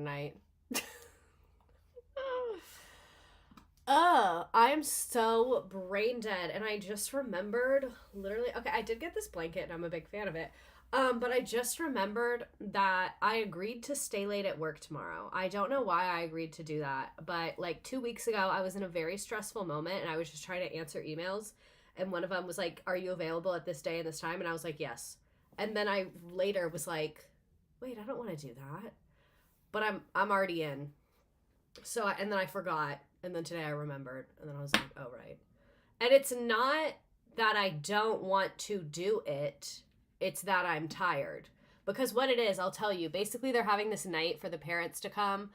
tonight. I am so brain dead, and I just remembered, literally, okay, I did get this blanket, and I'm a big fan of it, but I just remembered that I agreed to stay late at work tomorrow. I don't know why I agreed to do that, but, like, 2 weeks ago, I was in a very stressful moment, and I was just trying to answer emails, and one of them was like, are you available at this day and this time? And I was like, yes. And then I later was like, wait, I don't want to do that, but I'm already in. And then I forgot, and then today I remembered, and then I was like, oh, right. And it's not that I don't want to do it, it's that I'm tired. Because what it is, I'll tell you, basically they're having this night for the parents to come.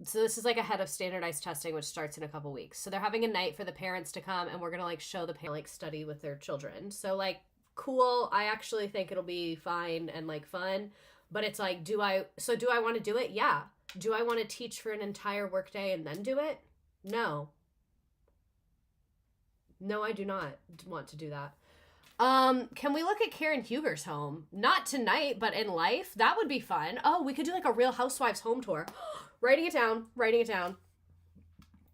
So this is like ahead of standardized testing, which starts in a couple weeks. So they're having a night for the parents to come, and we're going to like show the parents like study with their children. So like, cool. I actually think it'll be fine and like fun, but it's like, do I want to do it? Yeah. Do I want to teach for an entire workday and then do it? No. No, I do not want to do that. Can we look at Karen Huger's home? Not tonight, but in life. That would be fun. Oh, we could do like a Real Housewives home tour. Writing it down.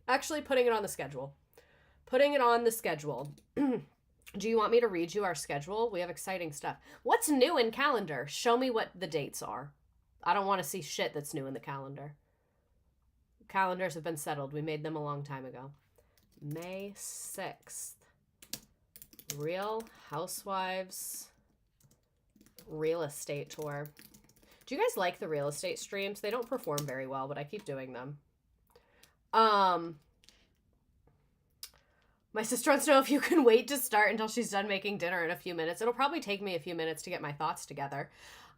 Actually, putting it on the schedule. Do you want me to read you our schedule? We have exciting stuff. What's new in calendar? Show me what the dates are. I don't want to see shit that's new in the calendar. Calendars have been settled. We made them a long time ago. May 6th. Real Housewives real estate tour. Do you guys like the real estate streams? They don't perform very well, but I keep doing them. My sister wants to know if you can wait to start until she's done making dinner in a few minutes. It'll probably take me a few minutes to get my thoughts together.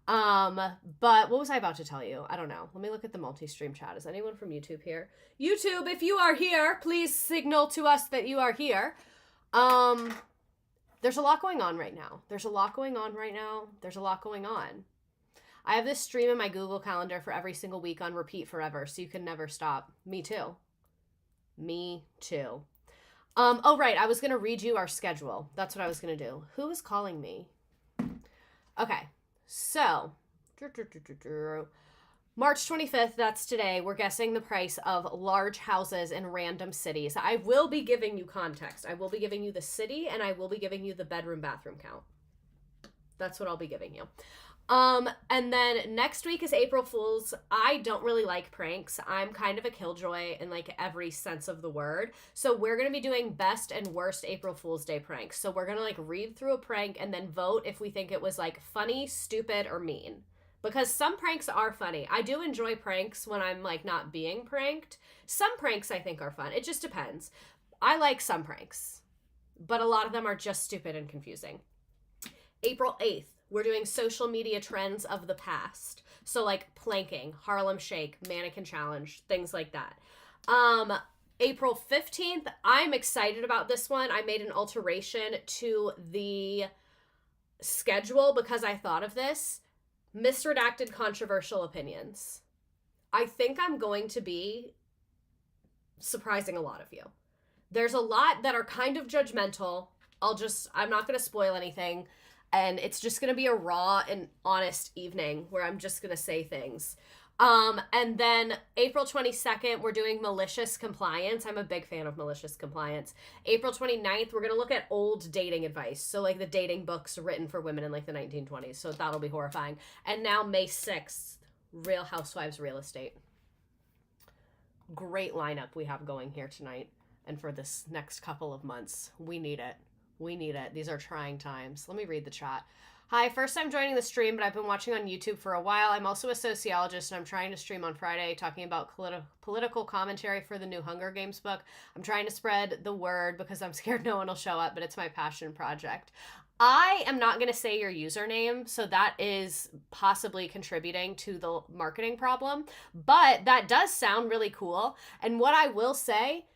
But what was I about to tell you? I don't know. Let me look at the multi-stream chat. Is anyone from YouTube here? YouTube, if you are here, please signal to us that you are here. There's a lot going on right now. There's a lot going on. I have this stream in my Google Calendar for every single week on repeat forever, so you can never stop. Me too. Oh, right. I was going to read you our schedule. That's what I was going to do. Who is calling me? Okay. So, March 25th, that's today. We're guessing the price of large houses in random cities. I will be giving you context. I will be giving you the city, and I will be giving you the bedroom bathroom count. That's what I'll be giving you. And then next week is April Fool's. I don't really like pranks. I'm kind of a killjoy in like every sense of the word. So we're going to be doing best and worst April Fool's Day pranks. So we're going to like read through a prank and then vote if we think it was like funny, stupid, or mean. Because some pranks are funny. I do enjoy pranks when I'm like not being pranked. Some pranks I think are fun. It just depends. I like some pranks, but a lot of them are just stupid and confusing. April 8th. We're doing social media trends of the past. So like planking, Harlem Shake, mannequin challenge, things like that. April 15th, I'm excited about this one. I made an alteration to the schedule because I thought of this. Misredacted controversial opinions. I think I'm going to be surprising a lot of you. There's a lot that are kind of judgmental. I'm not going to spoil anything. And it's just going to be a raw and honest evening where I'm just going to say things. And then April 22nd, we're doing malicious compliance. I'm a big fan of malicious compliance. April 29th, we're going to look at old dating advice. So like the dating books written for women in like the 1920s. So that'll be horrifying. And now May 6th, Real Housewives real estate. Great lineup we have going here tonight. And for this next couple of months, we need it. These are trying times. Let me read the chat. Hi, first time joining the stream, but I've been watching on YouTube for a while. I'm also a sociologist, and I'm trying to stream on Friday talking about political commentary for the new Hunger Games book. I'm trying to spread the word because I'm scared no one will show up, but it's my passion project. I am not going to say your username, so that is possibly contributing to the marketing problem, but that does sound really cool. And what I will say,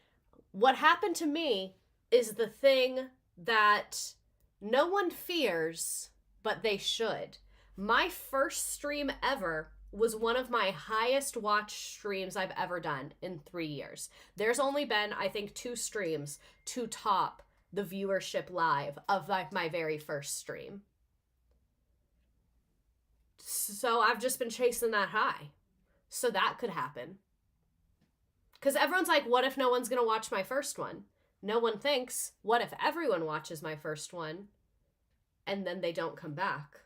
what happened to me is the thing that no one fears, but they should. My first stream ever was one of my highest watched streams I've ever done in 3 years. There's only been, I think, 2 streams to top the viewership live of like my very first stream. So I've just been chasing that high. So that could happen. Because everyone's like, what if no one's going to watch my first one? No one thinks, what if everyone watches my first one and then they don't come back?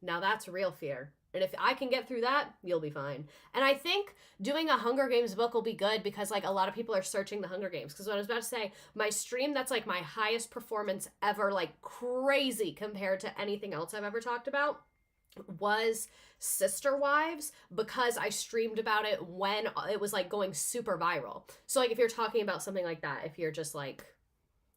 Now that's real fear. And if I can get through that, you'll be fine. And I think doing a Hunger Games book will be good because, like, a lot of people are searching the Hunger Games. Because what I was about to say, my stream that's, like, my highest performance ever, like, crazy compared to anything else I've ever talked about, was Sister Wives, because I streamed about it when it was, like, going super viral. So, like, if you're talking about something like that, if you're just, like,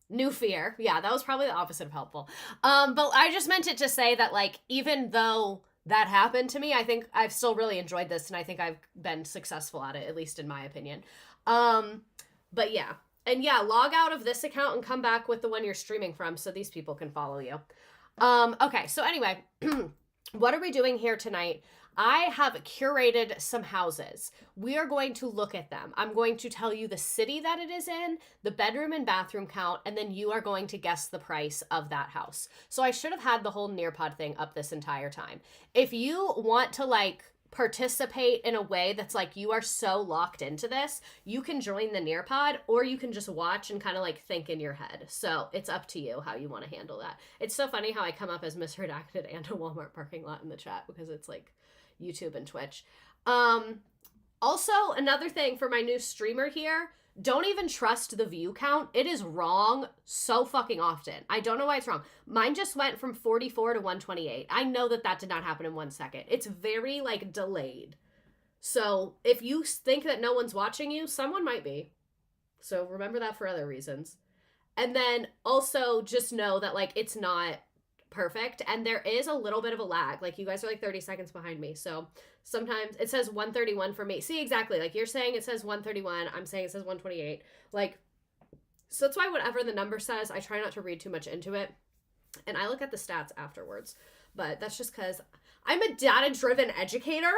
new fear, yeah, that was probably the opposite of helpful. But I just meant it to say that, like, even though that happened to me, I think I've still really enjoyed this, and I think I've been successful at it, at least in my opinion. But yeah. And yeah, log out of this account and come back with the one you're streaming from so these people can follow you. Okay, so anyway, what are we doing here tonight? I have curated some houses. We are going to look at them. I'm going to tell you the city that it is in, the bedroom and bathroom count, and then you are going to guess the price of that house. So I should have had the whole Nearpod thing up this entire time. If you want to, like, participate in a way that's like you are so locked into this, you can join the Nearpod, or you can just watch and kind of like think in your head. So it's up to you how you want to handle that. It's so funny how I come up as misredacted and a Walmart parking lot in the chat because it's like YouTube and Twitch. Also, another thing for my new streamer here, don't even trust the view count. It is wrong so fucking often. I don't know why it's wrong. Mine just went from 44 to 128. I know that that did not happen in 1 second. It's very, like, delayed. So if you think that no one's watching you, someone might be. So remember that for other reasons. And then also just know that, like, it's not perfect, and there is a little bit of a lag. Like, you guys are like 30 seconds behind me, so sometimes it says 131 for me. See, exactly, like you're saying it says 131, I'm saying it says 128. Like, so that's why whatever the number says, I try not to read too much into it, and I look at the stats afterwards. But that's just because I'm a data-driven educator,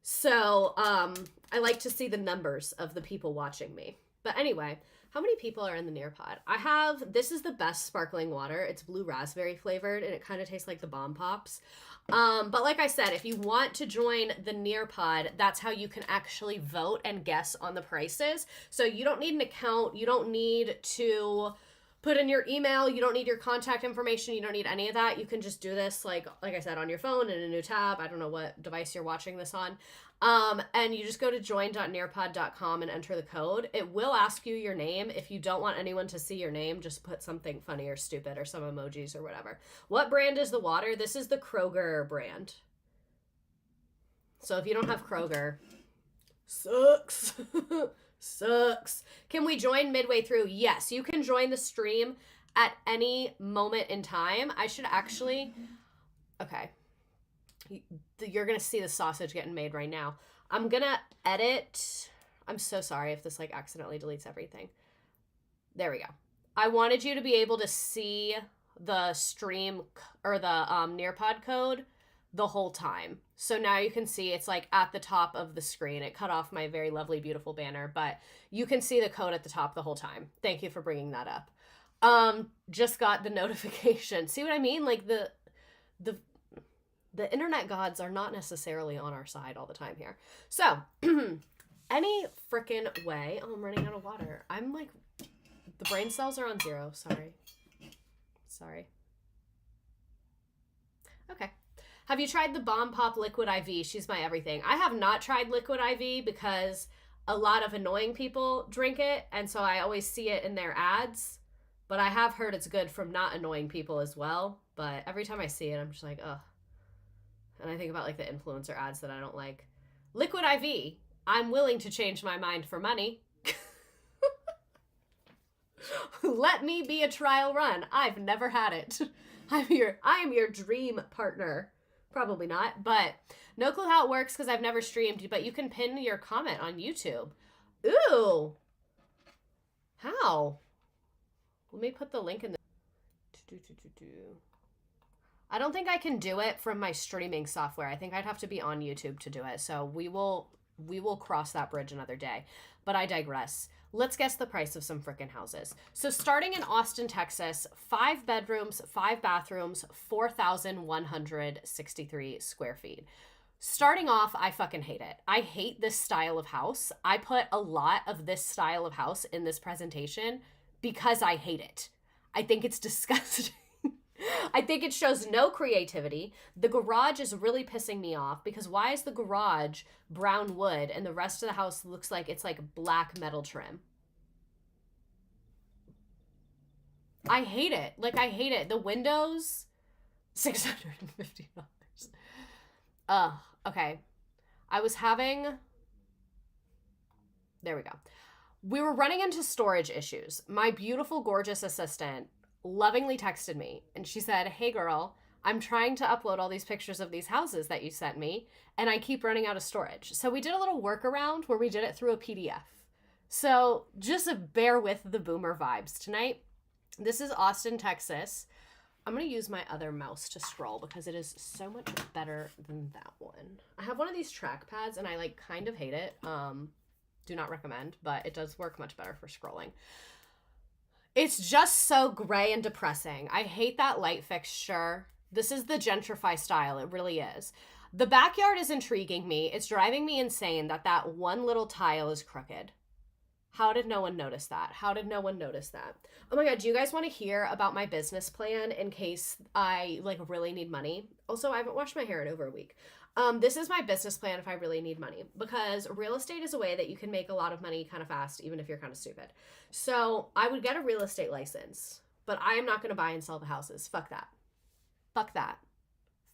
so I like to see the numbers of the people watching me. But anyway, how many people are in the Nearpod? This is the best sparkling water. It's blue raspberry flavored, and it kind of tastes like the Bomb Pops. But like I said, if you want to join the Nearpod, that's how you can actually vote and guess on the prices. So you don't need an account. You don't need to put in your email. You don't need your contact information. You don't need any of that. You can just do this, like I said, on your phone in a new tab. I don't know what device you're watching this on. And you just go to join.nearpod.com and enter the code. It will ask you your name. If you don't want anyone to see your name, just put something funny or stupid or some emojis or whatever. What brand is the water? This is the Kroger brand. So if you don't have Kroger, sucks. Sucks. Can we join midway through? Yes, you can join the stream at any moment in time. I should actually... Okay. You're gonna see the sausage getting made right now. I'm gonna edit. I'm so sorry if this like accidentally deletes everything. There we go. I wanted you to be able to see the stream or the Nearpod code the whole time. So now you can see it's like at the top of the screen. It cut off my very lovely, beautiful banner, but you can see the code at the top the whole time. Thank you for bringing that up. Just got the notification. See what I mean? Like the internet gods are not necessarily on our side all the time here. So, any frickin' way... Oh, I'm running out of water. I'm like... The brain cells are on 0. Sorry. Okay. Have you tried the Bomb Pop Liquid IV? She's my everything. I have not tried Liquid IV because a lot of annoying people drink it, and so I always see it in their ads. But I have heard it's good from not annoying people as well. But every time I see it, I'm just like, ugh. And I think about, like, the influencer ads that I don't like. Liquid IV. I'm willing to change my mind for money. Let me be a trial run. I've never had it. I am your dream partner. Probably not, but no clue how it works because I've never streamed, but you can pin your comment on YouTube. Ooh. How? Let me put the link in the... I don't think I can do it from my streaming software. I think I'd have to be on YouTube to do it. So we will cross that bridge another day. But I digress. Let's guess the price of some frickin' houses. So starting in Austin, Texas, 5 bedrooms, 5 bathrooms, 4,163 square feet. Starting off, I fucking hate it. I hate this style of house. I put a lot of this style of house in this presentation because I hate it. I think it's disgusting. I think it shows no creativity. The garage is really pissing me off because why is the garage brown wood and the rest of the house looks like it's like black metal trim? I hate it. Like, I hate it. The windows, $650. Okay. I was having... There we go. We were running into storage issues. My beautiful, gorgeous assistant lovingly texted me, and she said, hey, girl, I'm trying to upload all these pictures of these houses that you sent me, and I keep running out of storage. So we did a little workaround where we did it through a PDF. So just bear with the boomer vibes tonight. This is Austin, Texas. I'm going to use my other mouse to scroll because it is so much better than that one. I have one of these trackpads and I like kind of hate it. Do not recommend, but it does work much better for scrolling. It's just so gray and depressing. I hate that light fixture. This is the gentrify style. It really is. The backyard is intriguing me. It's driving me insane that that one little tile is crooked. How did no one notice that? How did no one notice that? Oh my God, do you guys want to hear about my business plan in case I like really need money? Also, I haven't washed my hair in over a week. This is my business plan if I really need money, because real estate is a way that you can make a lot of money kind of fast, even if you're kind of stupid. So I would get a real estate license, but I am not going to buy and sell the houses. Fuck that. Fuck that.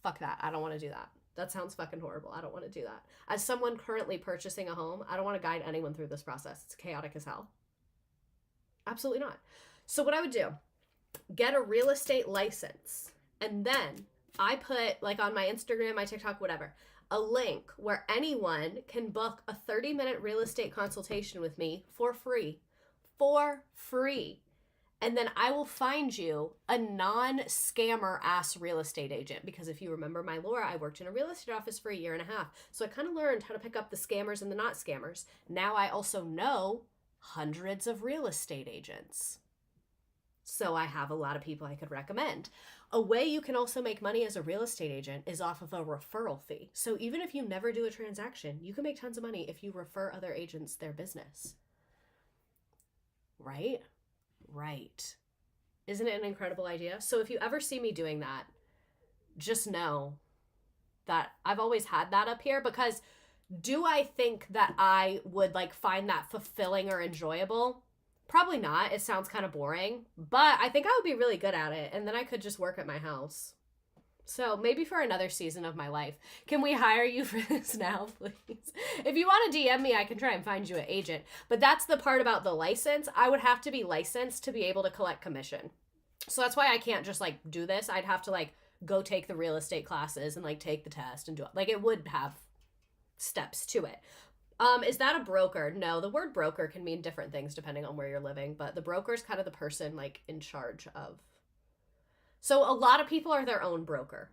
Fuck that. I don't want to do that. That sounds fucking horrible. I don't want to do that. As someone currently purchasing a home, I don't want to guide anyone through this process. It's chaotic as hell. Absolutely not. So what I would do, get a real estate license, and then I put, like on my Instagram, my TikTok, whatever, a link where anyone can book a 30-minute real estate consultation with me for free. For free. And then I will find you a non-scammer ass real estate agent. Because if you remember my lore, I worked in a real estate office for 1.5 years. So I kind of learned how to pick up the scammers and the not scammers. Now I also know hundreds of real estate agents. So I have a lot of people I could recommend. A way you can also make money as a real estate agent is off of a referral fee. So even if you never do a transaction, you can make tons of money if you refer other agents their business. Right? Right. Isn't it an incredible idea? So if you ever see me doing that, just know that I've always had that up here, because do I think that I would like find that fulfilling or enjoyable? Probably not. It sounds kind of boring, but I think I would be really good at it, and then I could just work at my house. So maybe for another season of my life. Can we hire you for this now, please? If you want to DM me, I can try and find you an agent. But that's the part about the license. I would have to be licensed to be able to collect commission. So that's why I can't just like do this. I'd have to like go take the real estate classes and like take the test and do it. Like it would have steps to it. Is that a broker? No, the word broker can mean different things depending on where you're living, but the broker is kind of the person like in charge of. So a lot of people are their own broker,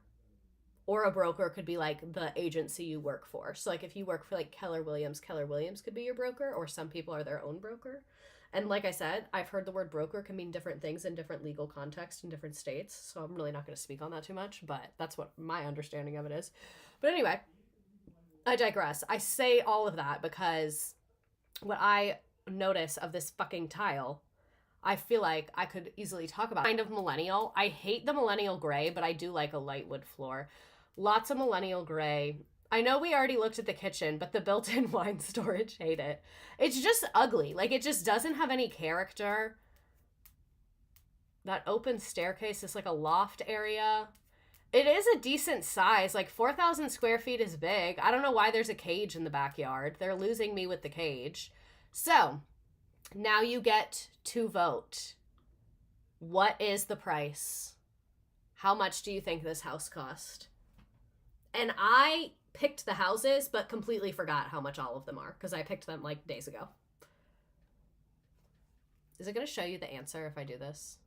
or a broker could be like the agency you work for. So like if you work for like Keller Williams could be your broker, or some people are their own broker. And like I said, I've heard the word broker can mean different things in different legal contexts in different states. So I'm really not going to speak on that too much, but that's what my understanding of it is. But anyway, I digress. I say all of that because what I notice of this fucking tile, I feel like I could easily talk about. Kind of millennial. I hate the millennial gray, but I do like a light wood floor. Lots of millennial gray. I know we already looked at the kitchen, but the built-in wine storage, hate it. It's just ugly. Like, it just doesn't have any character. That open staircase is like a loft area. It is a decent size. Like, 4,000 square feet is big. I don't know why there's a cage in the backyard. They're losing me with the cage. So, now you get to vote. What is the price? How much do you think this house cost? And I picked the houses, but completely forgot how much all of them are, because I picked them like days ago. Is it going to show you the answer if I do this?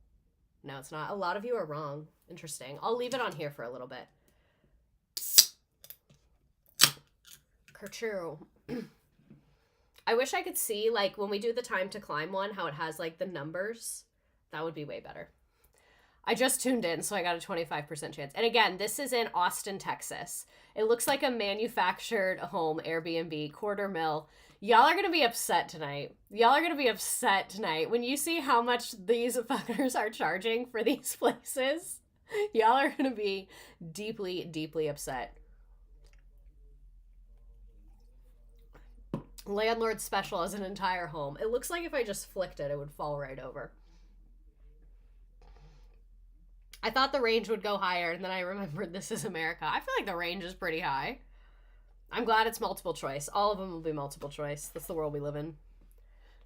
No, it's not. A lot of you are wrong. Interesting. I'll leave it on here for a little bit. Kerchoo. I wish I could see, like, when we do the time to climb one, how it has, like, the numbers. That would be way better. I just tuned in, so I got a 25% chance. And again, this is in Austin, Texas. It looks like a manufactured home, Airbnb, quarter mil. Y'all are going to be upset tonight. Y'all are going to be upset tonight. When you see how much these fuckers are charging for these places, y'all are going to be deeply, deeply upset. Landlord special as an entire home. It looks like if I just flicked it, it would fall right over. I thought the range would go higher, and then I remembered this is America. I feel like the range is pretty high. I'm glad it's multiple choice. All of them will be multiple choice. That's the world we live in.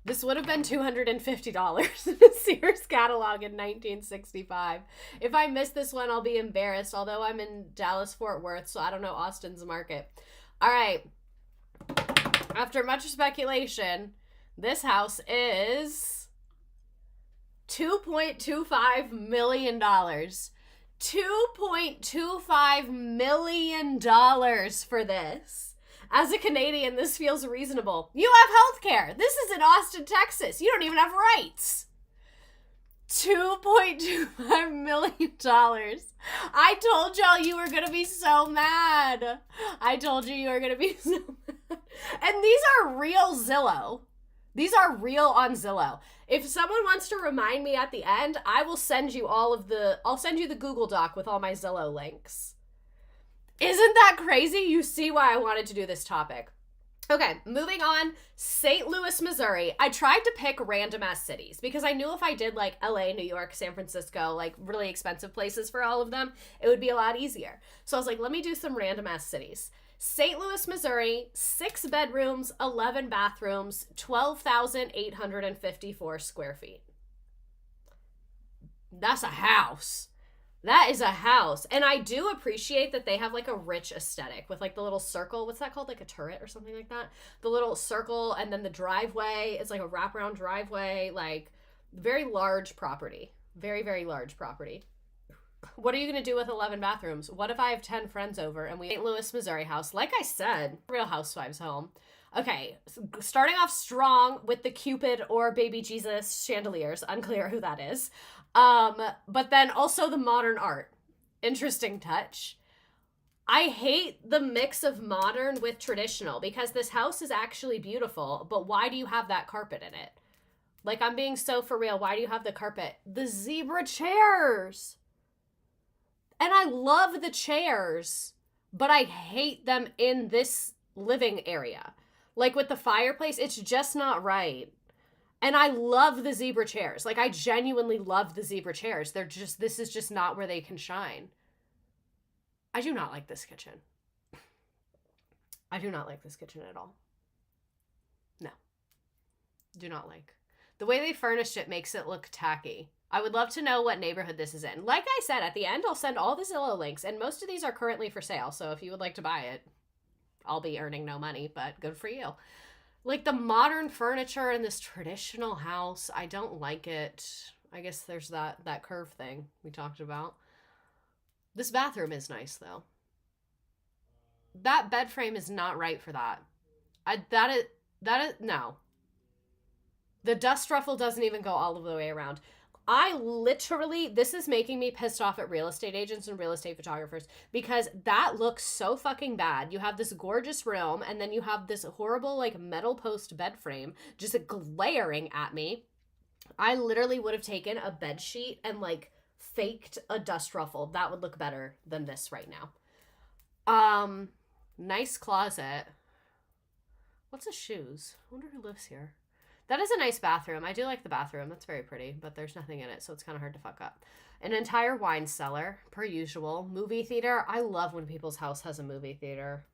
This would have been $250 in the Sears catalog in 1965. If I miss this one, I'll be embarrassed, although I'm in Dallas-Fort Worth, so I don't know Austin's market. All right. After much speculation, this house is $2.25 million. $2.25 million for this. As a Canadian, this feels reasonable. You have health care. This is in Austin, Texas. You don't even have rights. $2.25 million. I told y'all you were going to be so mad. I told you were going to be so mad. And these are real Zillow. These are real on Zillow. If someone wants to remind me at the end, I will send you I'll send you the Google Doc with all my Zillow links. Isn't that crazy? You see why I wanted to do this topic. Okay, moving on. St. Louis, Missouri. I tried to pick random ass cities because I knew if I did like LA, New York, San Francisco, like really expensive places for all of them, it would be a lot easier. So I was like, let me do some random ass cities. St. Louis, Missouri, 6 bedrooms, 11 bathrooms, 12,854 square feet. That's a house. That is a house. And I do appreciate that they have like a rich aesthetic with like the little circle. What's that called? Like a turret or something like that? The little circle, and then the driveway is like a wraparound driveway. Like very large property. Very, very large property. What are you going to do with 11 bathrooms? What if I have 10 friends over and we St. Louis, Missouri house? Like I said, Real Housewives home. Okay, starting off strong with the Cupid or Baby Jesus chandeliers. Unclear who that is. But then also the modern art. Interesting touch. I hate the mix of modern with traditional because this house is actually beautiful, but why do you have that carpet in it? Like, I'm being so for real. Why do you have the carpet? The zebra chairs. And I love the chairs, but I hate them in this living area. Like with the fireplace, it's just not right. And I love the zebra chairs. Like, I genuinely love the zebra chairs. This is just not where they can shine. I do not like this kitchen. I do not like this kitchen at all. No. Do not like. The way they furnished it makes it look tacky. I would love to know what neighborhood this is in. Like I said, at the end, I'll send all the Zillow links, and most of these are currently for sale, so if you would like to buy it, I'll be earning no money, but good for you. Like, the modern furniture in this traditional house, I don't like it. I guess there's that curve thing we talked about. This bathroom is nice, though. That bed frame is not right for that. No. The dust ruffle doesn't even go all the way around. This is making me pissed off at real estate agents and real estate photographers because that looks so fucking bad. You have this gorgeous room and then you have this horrible like metal post bed frame just glaring at me. I literally would have taken a bed sheet and like faked a dust ruffle. That would look better than this right now. Nice closet. What's his shoes? I wonder who lives here. That is a nice bathroom. I do like the bathroom. That's very pretty, but there's nothing in it, so it's kind of hard to fuck up. An entire wine cellar, per usual. Movie theater. I love when people's house has a movie theater.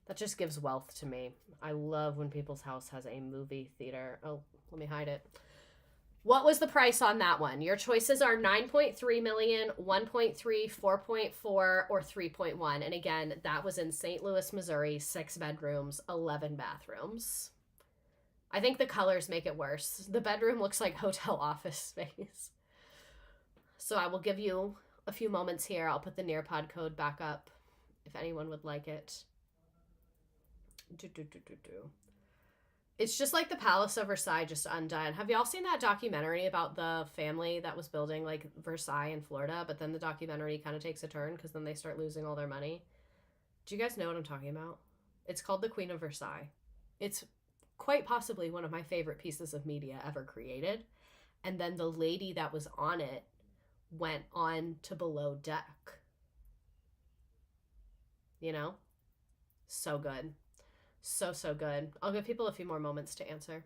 That just gives wealth to me. I love when people's house has a movie theater. Oh, let me hide it. What was the price on that one? Your choices are 9.3 million, 1.3, 4.4, or 3.1. And again, that was in St. Louis, Missouri, 6 bedrooms, 11 bathrooms. I think the colors make it worse. The bedroom looks like hotel office space. So I will give you a few moments here. I'll put the Nearpod code back up if anyone would like it. It's just like the Palace of Versailles just undone. Have y'all seen that documentary about the family that was building like Versailles in Florida, but then the documentary kind of takes a turn because then they start losing all their money? Do you guys know what I'm talking about? It's called The Queen of Versailles. It's quite possibly one of my favorite pieces of media ever created. And then the lady that was on it went on to Below Deck. You know? So good. So good. I'll give people a few more moments to answer.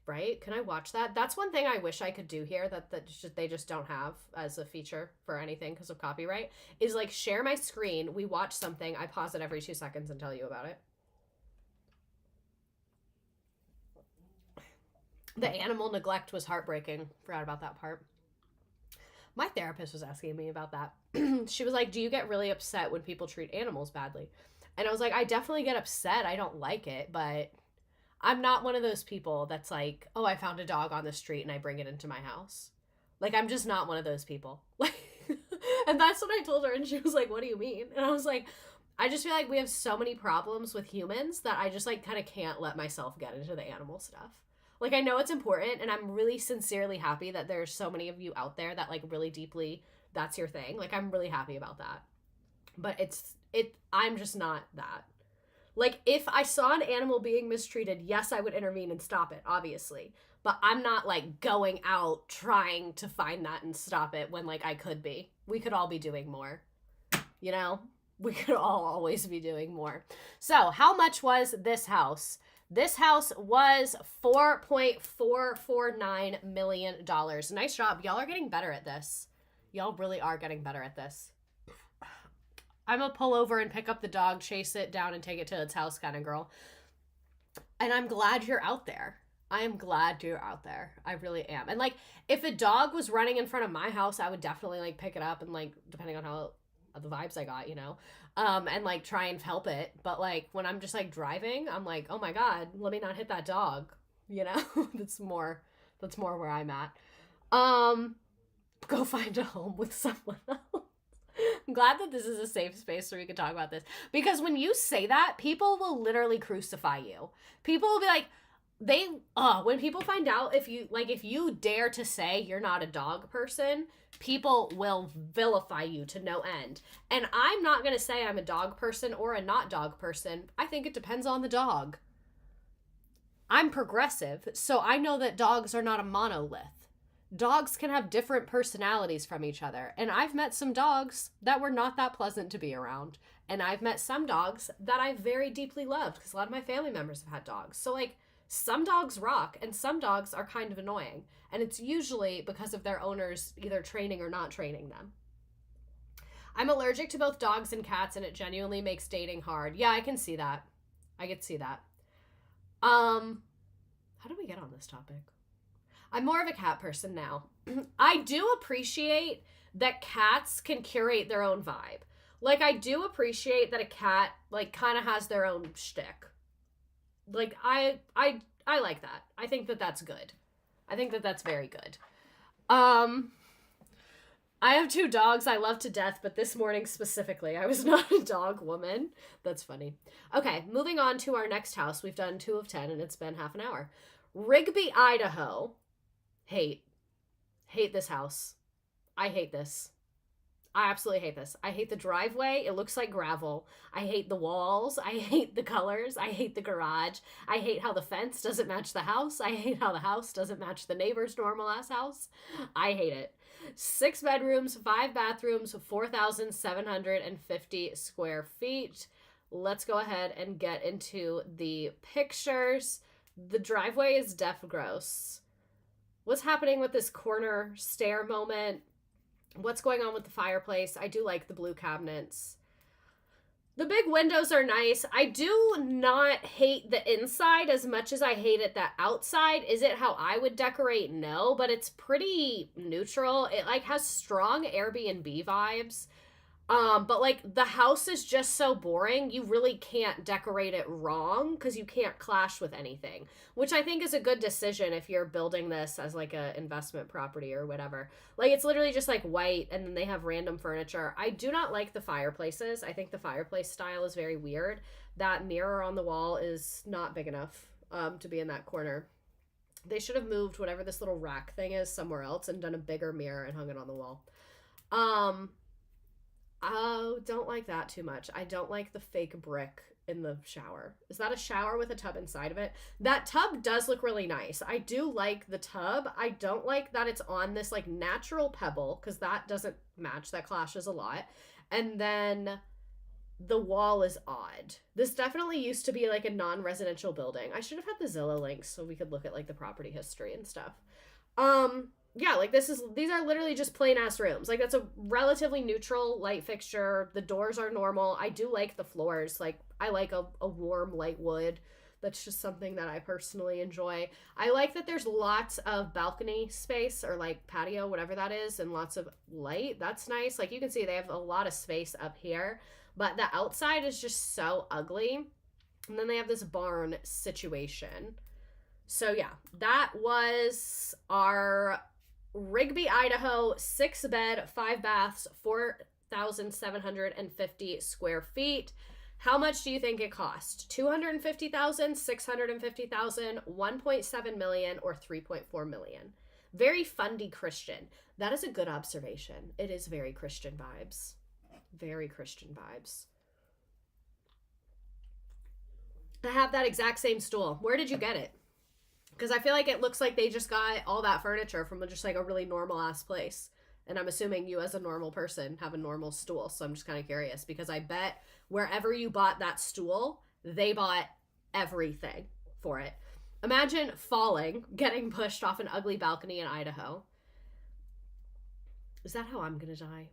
Right? Can I watch that? That's one thing I wish I could do here that they just don't have as a feature for anything because of copyright, is like share my screen, we watch something, I pause it every 2 seconds and tell you about it. The animal neglect was heartbreaking. Forgot about that part. My therapist was asking me about that. She was like, do you get really upset when people treat animals badly? And I was like, I definitely get upset. I don't like it, but I'm not one of those people that's like, oh, I found a dog on the street and I bring it into my house. Like, I'm just not one of those people. Like, and that's what I told her. And she was like, what do you mean? And I was like, I just feel like we have so many problems with humans that I just like kind of can't let myself get into the animal stuff. Like, I know it's important, and I'm really sincerely happy that there's so many of you out there that like really deeply, that's your thing. Like, I'm really happy about that. But I'm just not that. Like, if I saw an animal being mistreated, yes, I would intervene and stop it, obviously. But I'm not, like, going out trying to find that and stop it when, like, I could be. We could all be doing more. You know? We could all always be doing more. So, how much was this house? This house was $4.449 million. Nice job. Y'all are getting better at this. Y'all really are getting better at this. I'm a pull over and pick up the dog, chase it down, and take it to its house kind of girl. And I'm glad you're out there. I am glad you're out there. I really am. And, like, if a dog was running in front of my house, I would definitely, like, pick it up and, like, depending on how the vibes I got, you know, and, like, try and help it. But, like, when I'm just, like, driving, I'm like, oh, my God, let me not hit that dog, you know? That's more where I'm at. Go find a home with someone else. I'm glad that this is a safe space where we can talk about this. Because when you say that, people will literally crucify you. People will be like, when people find out if you dare to say you're not a dog person, people will vilify you to no end. And I'm not going to say I'm a dog person or a not dog person. I think it depends on the dog. I'm progressive, so I know that dogs are not a monolith. Dogs can have different personalities from each other. And I've met some dogs that were not that pleasant to be around. And I've met some dogs that I very deeply loved because a lot of my family members have had dogs. So, like, some dogs rock and some dogs are kind of annoying. And it's usually because of their owners either training or not training them. I'm allergic to both dogs and cats, and it genuinely makes dating hard. Yeah, I can see that. I can see that. How did we get on this topic? I'm more of a cat person now. I do appreciate that cats can curate their own vibe. Like, I do appreciate that a cat, like, kind of has their own shtick. Like, I like that. I think that that's good. I think that that's very good. I have 2 dogs I love to death, but this morning specifically, I was not a dog woman. That's funny. Okay, moving on to our next house. We've done 2 of 10, and it's been half an hour. Rigby, Idaho. Hate this house. I hate this. I absolutely hate this. I hate the driveway. It looks like gravel. I hate the walls. I hate the colors. I hate the garage. I hate how the fence doesn't match the house. I hate how the house doesn't match the neighbor's normal ass house. I hate it. 6 bedrooms, 5 bathrooms, 4,750 square feet. Let's go ahead and get into the pictures. The driveway is def gross. What's happening with this corner stair moment? What's going on with the fireplace? I do like the blue cabinets. The big windows are nice. I do not hate the inside as much as I hate it the outside. Is it how I would decorate? No, but it's pretty neutral. It like has strong Airbnb vibes. But like the house is just so boring, you really can't decorate it wrong because you can't clash with anything, which I think is a good decision if you're building this as like a investment property or whatever. Like it's literally just like white and then they have random furniture. I do not like the fireplaces. I think the fireplace style is very weird. That mirror on the wall is not big enough. to be in that corner. They should have moved whatever this little rack thing is somewhere else and done a bigger mirror and hung it on the wall. Oh, don't like that too much. I don't like the fake brick in the shower. Is that a shower with a tub inside of it? That tub does look really nice. I do like the tub. I don't like that it's on this like natural pebble because that doesn't match. That clashes a lot. And then the wall is odd. This definitely used to be like a non-residential building. I should have had the Zillow links so we could look at like the property history and stuff. Yeah, like these are literally just plain ass rooms. Like that's a relatively neutral light fixture. The doors are normal. I do like the floors. Like I like a warm light wood. That's just something that I personally enjoy. I like that there's lots of balcony space or like patio, whatever that is, and lots of light. That's nice. Like you can see they have a lot of space up here, but the outside is just so ugly. And then they have this barn situation. So yeah, that was our Rigby, Idaho, 6-bed, 5 baths, 4,750 square feet. How much do you think it cost? $250,000, $650,000, $1.7 million, or $3.4 million? Very fundy Christian. That is a good observation. It is very Christian vibes. Very Christian vibes. I have that exact same stool. Where did you get it? Because I feel like it looks like they just got all that furniture from just like a really normal ass place. And I'm assuming you as a normal person have a normal stool. So I'm just kind of curious because I bet wherever you bought that stool, they bought everything for it. Imagine falling, getting pushed off an ugly balcony in Idaho. Is that how I'm going to die?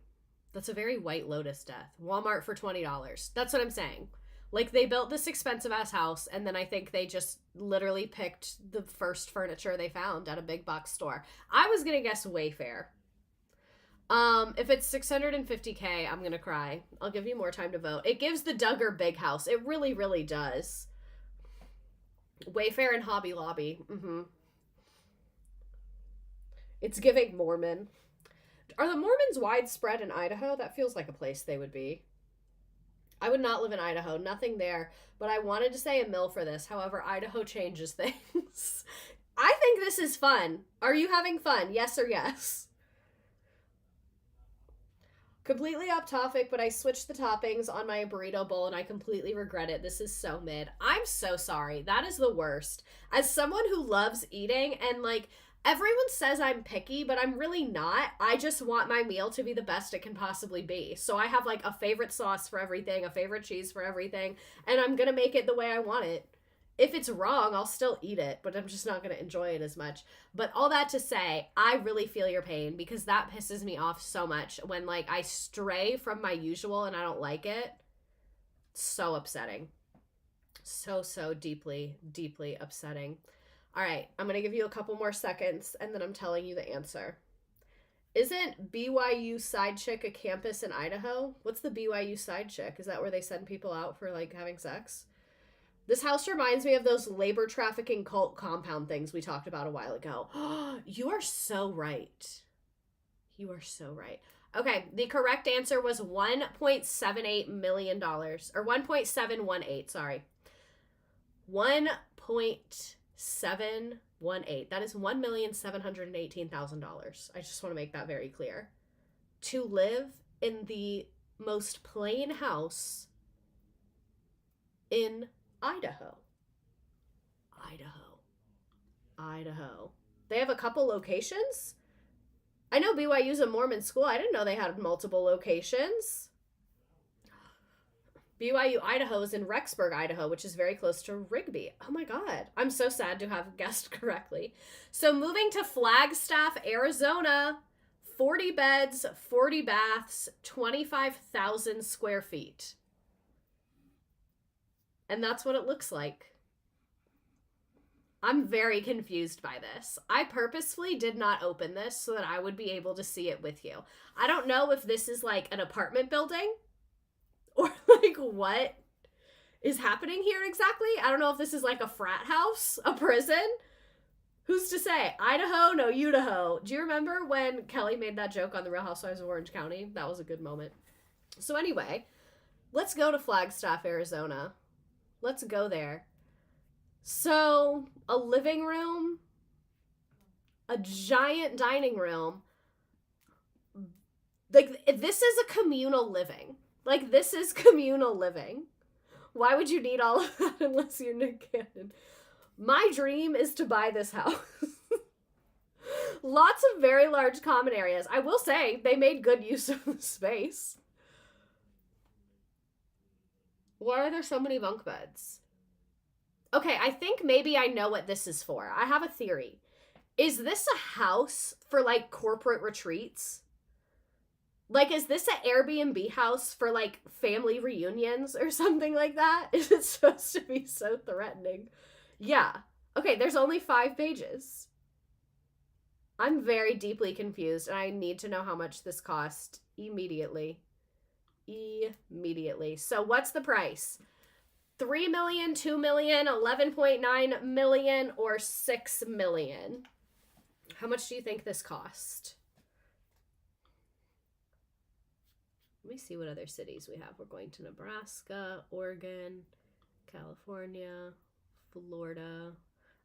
That's a very White Lotus death. Walmart for $20. That's what I'm saying. Like, they built this expensive-ass house, and then I think they just literally picked the first furniture they found at a big box store. I was gonna guess Wayfair. If it's $650K, I'm gonna cry. I'll give you more time to vote. It gives the Duggar big house. It really, really does. Wayfair and Hobby Lobby. It's giving Mormon. Are the Mormons widespread in Idaho? That feels like a place they would be. I would not live in Idaho. Nothing there. But I wanted to say a mill for this. However, Idaho changes things. I think this is fun. Are you having fun? Yes or yes? Completely off topic, but I switched the toppings on my burrito bowl and I completely regret it. This is so mid. I'm so sorry. That is the worst. As someone who loves eating and like... Everyone says I'm picky, but I'm really not. I just want my meal to be the best it can possibly be. So I have like a favorite sauce for everything, a favorite cheese for everything, and I'm going to make it the way I want it. If it's wrong, I'll still eat it, but I'm just not going to enjoy it as much. But all that to say, I really feel your pain because that pisses me off so much when like I stray from my usual and I don't like it. It's so upsetting. So deeply, deeply upsetting. All right, I'm going to give you a couple more seconds, and then I'm telling you the answer. Isn't BYU Side Chick a campus in Idaho? What's the BYU Side Chick? Is that where they send people out for, like, having sex? This house reminds me of those labor trafficking cult compound things we talked about a while ago. You are so right. You are so right. Okay, the correct answer was $1.78 million. Or 1.718, sorry. 1.718. That is $1,718,000. I just want to make that very clear. To live in the most plain house in Idaho. Idaho. They have a couple locations? I know BYU's a Mormon school. I didn't know they had multiple locations. BYU Idaho is in Rexburg, Idaho, which is very close to Rigby. Oh my God. I'm so sad to have guessed correctly. So moving to Flagstaff, Arizona, 40 beds, 40 baths, 25,000 square feet. And that's what it looks like. I'm very confused by this. I purposefully did not open this so that I would be able to see it with you. I don't know if this is like an apartment building or like what is happening here exactly. I don't know if this is like a frat house, a prison. Who's to say? Idaho, no Idaho. Do you remember when Kelly made that joke on The Real Housewives of Orange County? That was a good moment. So anyway, let's go to Flagstaff, Arizona. Let's go there. So, a living room, a giant dining room. Like, this is a communal living. Like, this is communal living. Why would you need all of that unless you're Nick Cannon? My dream is to buy this house. Lots of very large common areas. I will say, they made good use of the space. Why are there so many bunk beds? Okay, I think maybe I know what this is for. I have a theory. Is this a house for, like, corporate retreats? Like, is this an Airbnb house for, like, family reunions or something like that? Is it supposed to be so threatening? Yeah. Okay, there's only 5 pages. I'm very deeply confused, and I need to know how much this cost immediately. Immediately. So what's the price? 3 million, 2 million, 11.9 million, or 6 million? How much do you think this cost? Let me see what other cities we have. We're going to Nebraska, Oregon, California, Florida.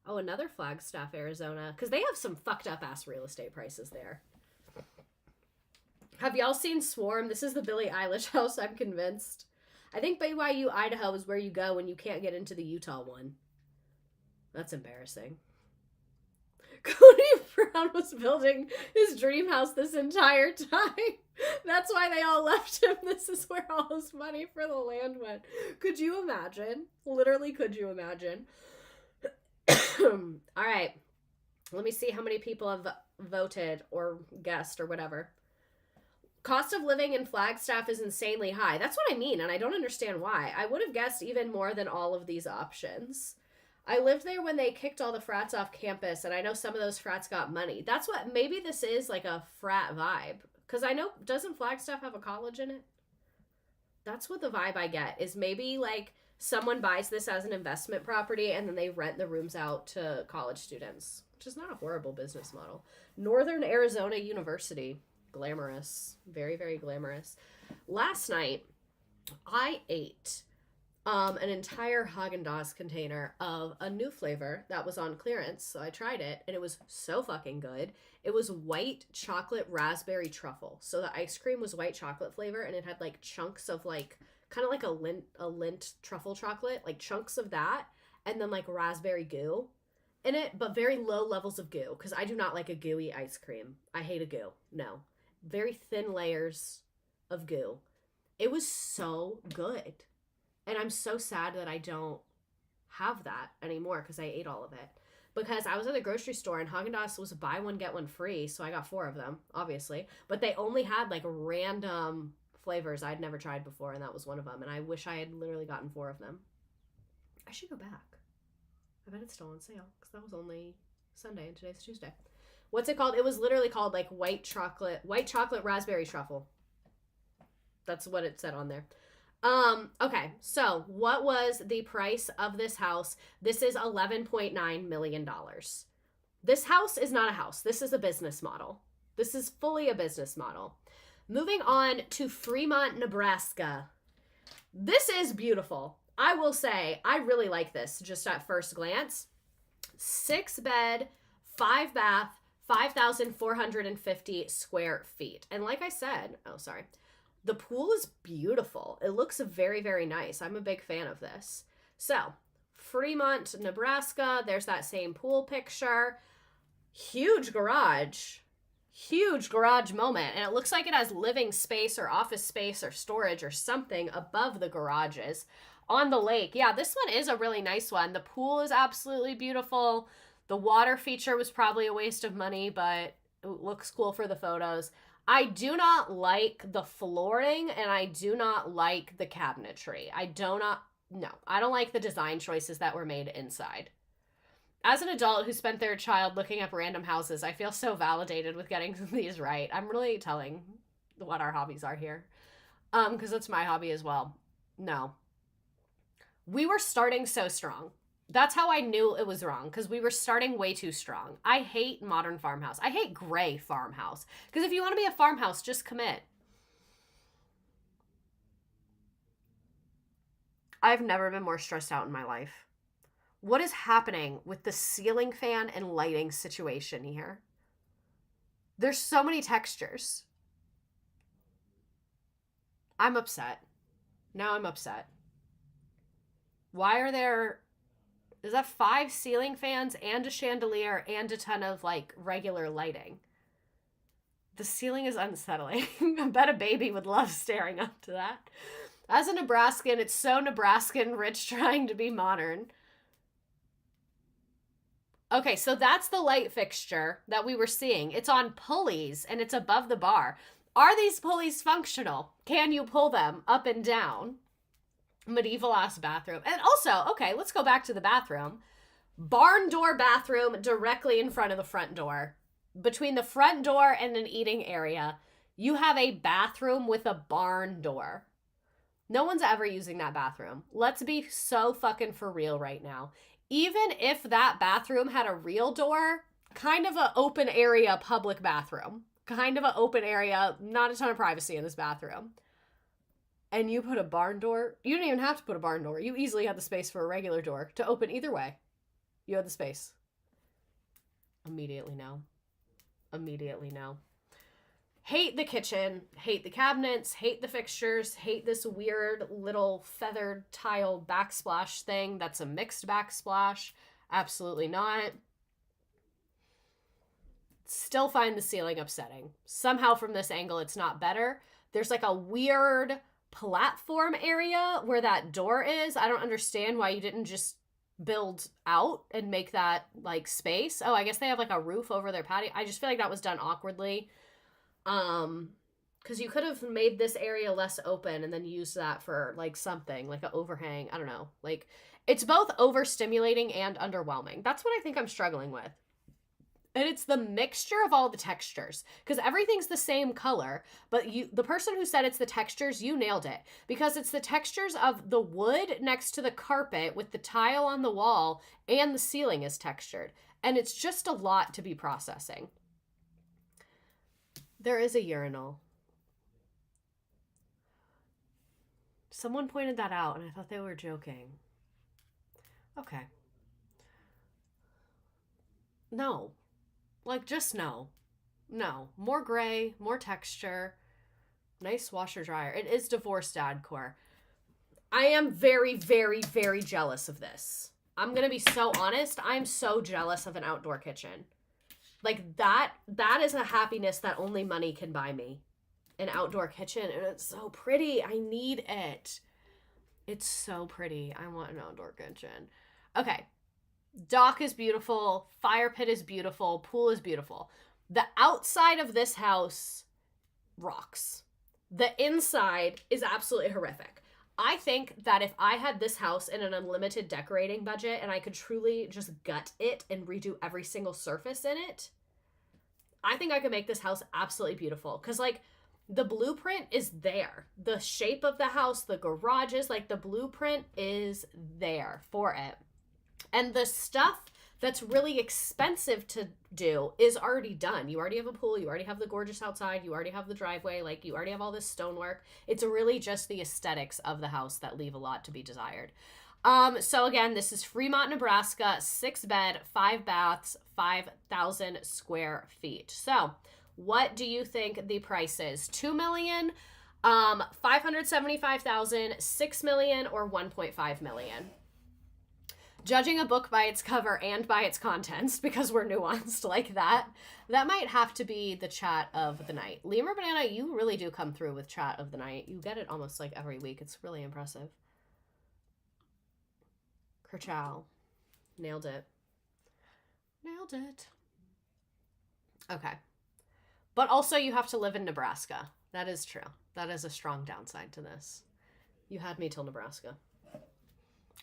Oh, another Flagstaff, Arizona. Because they have some fucked up ass real estate prices there. Have y'all seen Swarm? This is the Billie Eilish house, I'm convinced. I think BYU, Idaho is where you go when you can't get into the Utah one. That's embarrassing. Cody Brown was building his dream house this entire time. That's why they all left him. This is where all his money for the land went. Could you imagine? Literally, could you imagine? All right. Let me see how many people have voted or guessed or whatever. Cost of living in Flagstaff is insanely high. That's what I mean, and I don't understand why. I would have guessed even more than all of these options. I lived there when they kicked all the frats off campus, and I know some of those frats got money. That's what, maybe this is like a frat vibe. Because I know, doesn't Flagstaff have a college in it? That's what the vibe I get, is maybe like someone buys this as an investment property and then they rent the rooms out to college students, which is not a horrible business model. Northern Arizona University. Glamorous. Very, very glamorous. Last night, I ate an entire Haagen-Dazs container of a new flavor that was on clearance. So I tried it, and it was so fucking good. It was white chocolate raspberry truffle. So the ice cream was white chocolate flavor, and it had like chunks of like, kind of like a lint truffle chocolate, like chunks of that, and then like raspberry goo in it, but very low levels of goo, because I do not like a gooey ice cream. I hate a goo. No. Very thin layers of goo. It was so good. And I'm so sad that I don't have that anymore because I ate all of it. Because I was at the grocery store and Haagen-Dazs was buy one, get one free. So I got 4 of them, obviously. But they only had like random flavors I'd never tried before. And that was one of them. And I wish I had literally gotten 4 of them. I should go back. I bet it's still on sale because that was only Sunday and today's Tuesday. What's it called? It was literally called like white chocolate raspberry truffle. That's what it said on there. Okay, so what was the price of this house? This is $11.9 million. This house is not a house. This is a business model. This is fully a business model. Moving on to Fremont, Nebraska. This is beautiful. I will say, I really like this just at first glance. 6 bed, 5 bath, 5,450 square feet. And like I said, the pool is beautiful. It looks very, very nice. I'm a big fan of this. So, Fremont, Nebraska, there's that same pool picture. Huge garage moment. And it looks like it has living space or office space or storage or something above the garages on the lake. Yeah, this one is a really nice one. The pool is absolutely beautiful. The water feature was probably a waste of money, but it looks cool for the photos. I do not like the flooring, and I do not like the cabinetry. I don't like the design choices that were made inside. As an adult who spent their child looking up random houses, I feel so validated with getting these right. I'm really telling what our hobbies are here. Because it's my hobby as well. No. We were starting so strong. That's how I knew it was wrong, because we were starting way too strong. I hate modern farmhouse. I hate gray farmhouse. Because if you want to be a farmhouse, just commit. I've never been more stressed out in my life. What is happening with the ceiling fan and lighting situation here? There's so many textures. I'm upset. Now I'm upset. Why are there... Is that 5 ceiling fans and a chandelier and a ton of, like, regular lighting? The ceiling is unsettling. I bet a baby would love staring up to that. As a Nebraskan, it's so Nebraskan rich trying to be modern. Okay, so that's the light fixture that we were seeing. It's on pulleys and it's above the bar. Are these pulleys functional? Can you pull them up and down? Medieval ass bathroom. And also, okay, let's go back to the bathroom. Barn door bathroom directly in front of the front door. Between the front door and an eating area, you have a bathroom with a barn door. No one's ever using that bathroom. Let's be so fucking for real right now. Even if that bathroom had a real door, kind of an open area public bathroom. Kind of an open area, not a ton of privacy in this bathroom. And you put a barn door. You don't even have to put a barn door. You easily had the space for a regular door to open either way. You had the space. Immediately no. Immediately no. Hate the kitchen, hate the cabinets, hate the fixtures, hate this weird little feathered tile backsplash thing that's a mixed backsplash. Absolutely not. Still find the ceiling upsetting. Somehow from this angle it's not better. There's like a weird platform area where that door is. I don't understand why you didn't just build out and make that like space. Oh, I guess they have like a roof over their patio. I just feel like that was done awkwardly. Because you could have made this area less open and then used that for like something like an overhang. I don't know. Like it's both overstimulating and underwhelming. That's what I think I'm struggling with. And it's the mixture of all the textures, because everything's the same color, but the person who said it's the textures, you nailed it, because it's the textures of the wood next to the carpet with the tile on the wall and the ceiling is textured. And it's just a lot to be processing. There is a urinal. Someone pointed that out and I thought they were joking. Okay. No. Like, just no. No. More gray, more texture. Nice washer dryer. It is divorced dadcore. I am very, very, very jealous of this. I'm going to be so honest. I'm so jealous of an outdoor kitchen. Like, that is a happiness that only money can buy me. An outdoor kitchen. And it's so pretty. I need it. It's so pretty. I want an outdoor kitchen. Okay. Dock is beautiful. Fire pit is beautiful. Pool is beautiful. The outside of this house rocks. The inside is absolutely horrific. I think that if I had this house in an unlimited decorating budget and I could truly just gut it and redo every single surface in it, I think I could make this house absolutely beautiful. Because, like, the blueprint is there. The shape of the house, the garages, like, the blueprint is there for it. And the stuff that's really expensive to do is already done. You already have a pool. You already have the gorgeous outside. You already have the driveway. Like, you already have all this stonework. It's really just the aesthetics of the house that leave a lot to be desired. So again, this is Fremont, Nebraska, 6 bed, 5 baths, 5,000 square feet. So what do you think the price is? $2 million, $575,000, $6 million, or $1.5 million? Judging a book by its cover and by its contents, because we're nuanced like that, that might have to be the chat of the night. Lemur Banana, you really do come through with chat of the night. You get it almost like every week. It's really impressive. Kerchow. Nailed it. Nailed it. Okay. But also you have to live in Nebraska. That is true. That is a strong downside to this. You had me till Nebraska.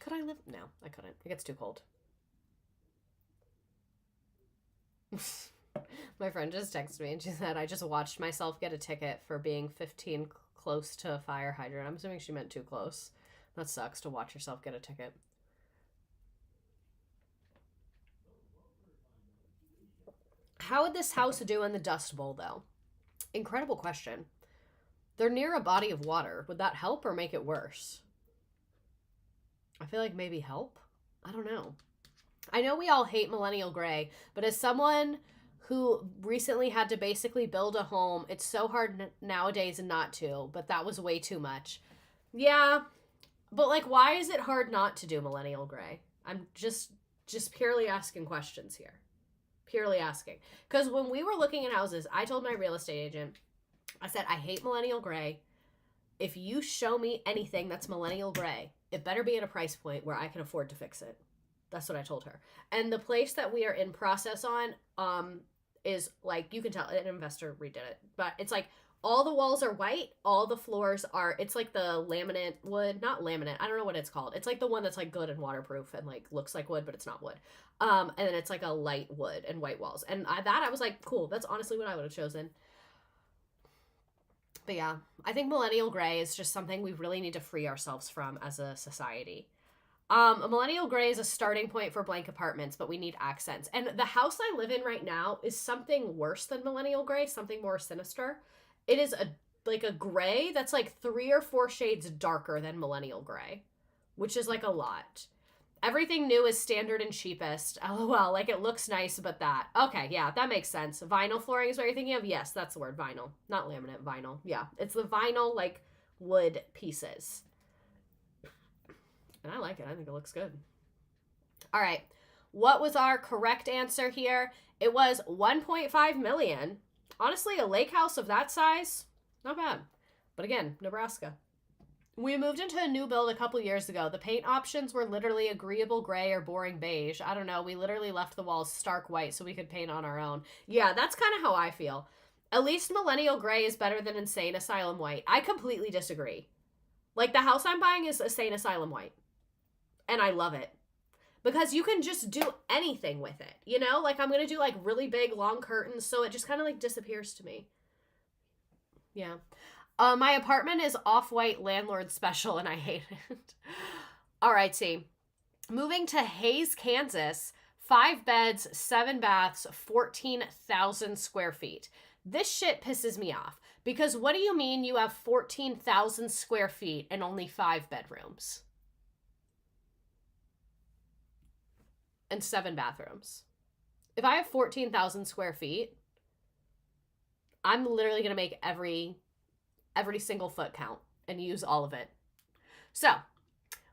Could I live? No, I couldn't. It gets too cold. My friend just texted me and she said, I just watched myself get a ticket for being 15 close to a fire hydrant. I'm assuming she meant too close. That sucks to watch yourself get a ticket. How would this house do in the Dust Bowl, though? Incredible question. They're near a body of water. Would that help or make it worse? I feel like maybe help. I don't know. I know we all hate millennial gray, but as someone who recently had to basically build a home, it's so hard nowadays not to, but that was way too much. Yeah, but like, why is it hard not to do millennial gray? I'm just purely asking questions here. Purely asking. Because when we were looking at houses, I told my real estate agent, I said, I hate millennial gray. If you show me anything that's millennial gray, it better be at a price point where I can afford to fix it. That's what I told her. And the place that we are in process on is like, you can tell an investor redid it, but it's like all the walls are white, all the floors are, it's like the laminate wood, not laminate, I don't know what it's called. It's like the one that's like good and waterproof and like looks like wood, but it's not wood. And then it's like a light wood and white walls. And I was like, cool, that's honestly what I would have chosen. But yeah, I think millennial gray is just something we really need to free ourselves from as a society. A millennial gray is a starting point for blank apartments, but we need accents. And the house I live in right now is something worse than millennial gray, something more sinister. It is a gray that's like 3 or 4 shades darker than millennial gray, which is like a lot. Everything new is standard and cheapest. LOL, like it looks nice, but that. Okay, yeah, that makes sense. Vinyl flooring is what you're thinking of? Yes, that's the word, vinyl. Not laminate, vinyl. Yeah, it's the vinyl, like, wood pieces. And I like it. I think it looks good. All right. What was our correct answer here? It was 1.5 million. Honestly, a lake house of that size, not bad. But again, Nebraska. We moved into a new build a couple years ago. The paint options were literally agreeable gray or boring beige. I don't know. We literally left the walls stark white so we could paint on our own. Yeah, that's kind of how I feel. At least millennial gray is better than insane asylum white. I completely disagree. Like, the house I'm buying is insane asylum white. And I love it. Because you can just do anything with it. You know? Like, I'm going to do, like, really big, long curtains, so it just kind of, like, disappears to me. Yeah. My apartment is off-white landlord special, and I hate it. All right, see. Moving to Hays, Kansas. 5 beds, 7 baths, 14,000 square feet. This shit pisses me off. Because what do you mean you have 14,000 square feet and only 5 bedrooms? And 7 bathrooms. If I have 14,000 square feet, I'm literally going to make every single foot count and use all of it. So,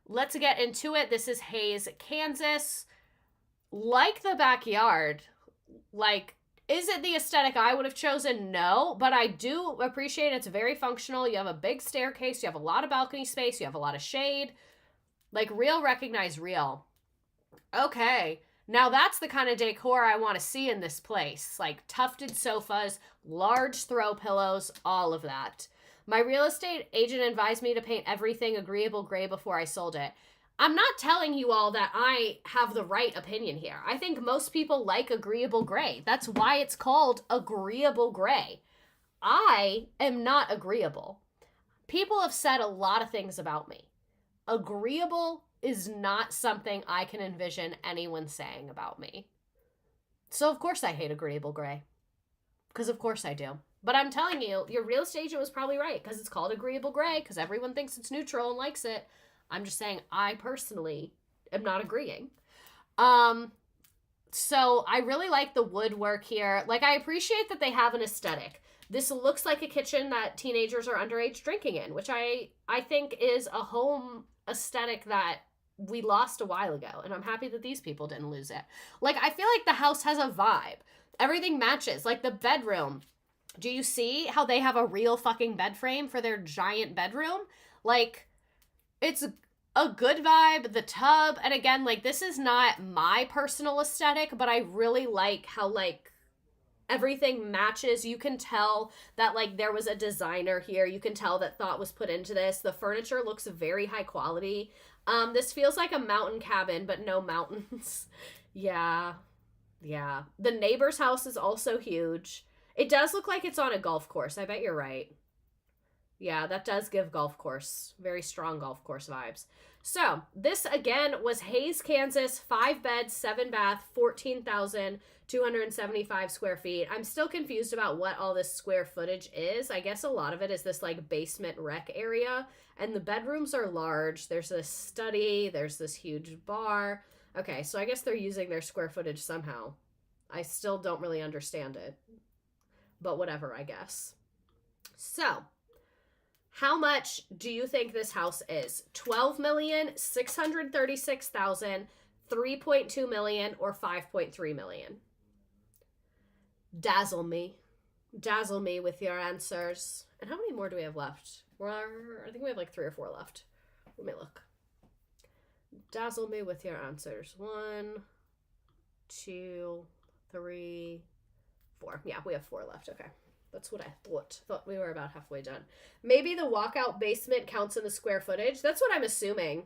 let's get into it. This is Hays, Kansas. Like the backyard, like, is it the aesthetic I would have chosen? No, but I do appreciate it's very functional. You have a big staircase, you have a lot of balcony space, you have a lot of shade. Like, real recognize real. Okay, now that's the kind of decor I want to see in this place. Like, tufted sofas, large throw pillows, all of that. My real estate agent advised me to paint everything agreeable gray before I sold it. I'm not telling you all that I have the right opinion here. I think most people like agreeable gray. That's why it's called agreeable gray. I am not agreeable. People have said a lot of things about me. Agreeable is not something I can envision anyone saying about me. So of course I hate agreeable gray. Because of course I do. But I'm telling you, your real estate agent was probably right, because it's called agreeable gray, because everyone thinks it's neutral and likes it. I'm just saying I personally am not agreeing. So I really like the woodwork here. Like, I appreciate that they have an aesthetic. This looks like a kitchen that teenagers are underage drinking in, which I think is a home aesthetic that we lost a while ago. And I'm happy that these people didn't lose it. Like, I feel like the house has a vibe. Everything matches. Like, the bedroom. Do you see how they have a real fucking bed frame for their giant bedroom? Like, it's a good vibe. The tub, and again, like, this is not my personal aesthetic, but I really like how, like, everything matches. You can tell that, like, there was a designer here. You can tell that thought was put into this. The furniture looks very high quality. This feels like a mountain cabin, but no mountains. Yeah. The neighbor's house is also huge. It does look like it's on a golf course. I bet you're right. Yeah, that does give golf course, very strong golf course vibes. So, this again was Hays, Kansas, 5 beds, 7 bath, 14,275 square feet. I'm still confused about what all this square footage is. I guess a lot of it is this, like, basement rec area, and the bedrooms are large. There's this study, there's this huge bar. Okay, so I guess they're using their square footage somehow. I still don't really understand it. But whatever, I guess. So, how much do you think this house is? 12,636,000, 3.2 million, or 5.3 million? Dazzle me. Dazzle me with your answers. And how many more do we have left? I think we have like 3 or 4 left. Let me look. Dazzle me with your answers. 1, 2, 3, 4. Yeah, we have 4 left. Okay. That's what I thought. Thought we were about halfway done. Maybe the walkout basement counts in the square footage. That's what I'm assuming.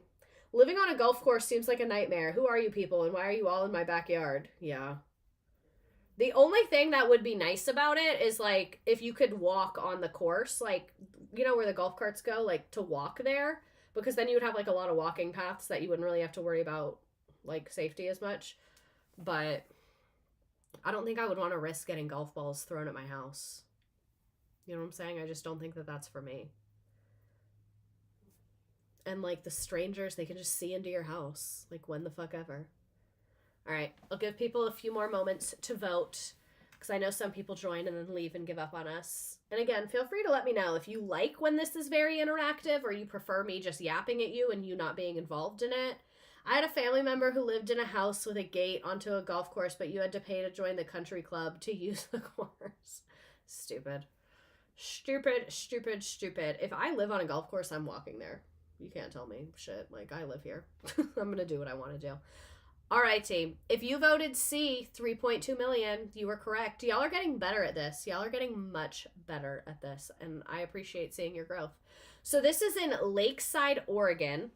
Living on a golf course seems like a nightmare. Who are you people, and why are you all in my backyard? Yeah. The only thing that would be nice about it is, like, if you could walk on the course, like, you know where the golf carts go, like, to walk there, because then you would have, like, a lot of walking paths that you wouldn't really have to worry about, like, safety as much. But I don't think I would want to risk getting golf balls thrown at my house. You know what I'm saying? I just don't think that that's for me. And, like, the strangers, they can just see into your house. Like, when the fuck ever. All right, I'll give people a few more moments to vote, because I know some people join and then leave and give up on us. And again, feel free to let me know if you like when this is very interactive, or you prefer me just yapping at you and you not being involved in it. I had a family member who lived in a house with a gate onto a golf course, but you had to pay to join the country club to use the course. Stupid. Stupid, stupid, stupid. If I live on a golf course, I'm walking there. You can't tell me shit. Like, I live here. I'm going to do what I want to do. All right, team. If you voted C, 3.2 million, you were correct. Y'all are getting better at this. Y'all are getting much better at this, and I appreciate seeing your growth. So this is in Lakeside, Oregon.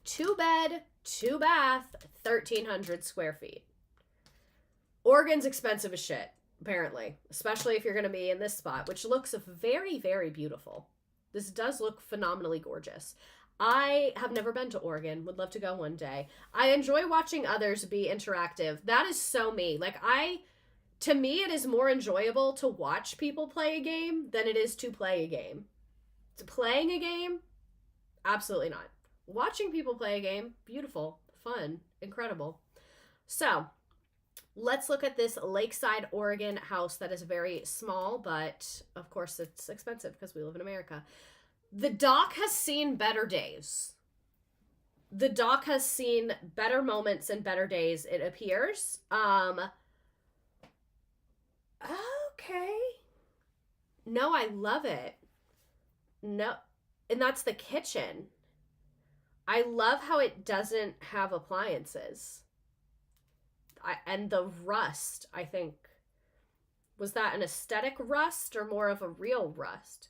2-bed, 2-bath, 1,300 square feet. Oregon's expensive as shit, apparently, especially if you're going to be in this spot, which looks very, very beautiful. This does look phenomenally gorgeous. I have never been to Oregon. Would love to go one day. I enjoy watching others be interactive. That is so me. Like, to me, it is more enjoyable to watch people play a game than it is to play a game. Playing a game? Absolutely not. Watching people play a game? Beautiful, fun, incredible. So, let's look at this Lakeside, Oregon house that is very small, but of course it's expensive because we live in America. The dock has seen better days. The dock has seen better moments and better days, it appears. Okay. No, I love it. No, and that's the kitchen. I love how it doesn't have appliances. And the rust, I think. Was that an aesthetic rust or more of a real rust?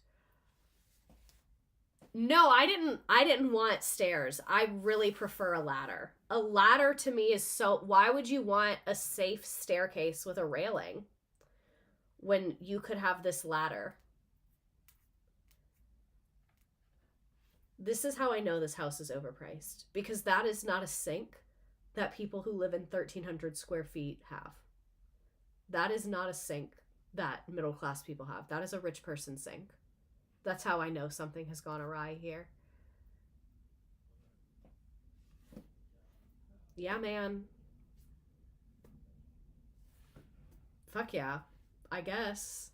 No, I didn't want stairs. I really prefer a ladder. A ladder to me is so... Why would you want a safe staircase with a railing when you could have this ladder? This is how I know this house is overpriced. Because that is not a sink that people who live in 1,300 square feet have. That is not a sink that middle-class people have. That is a rich person sink. That's how I know something has gone awry here. Yeah, man. Fuck yeah. I guess.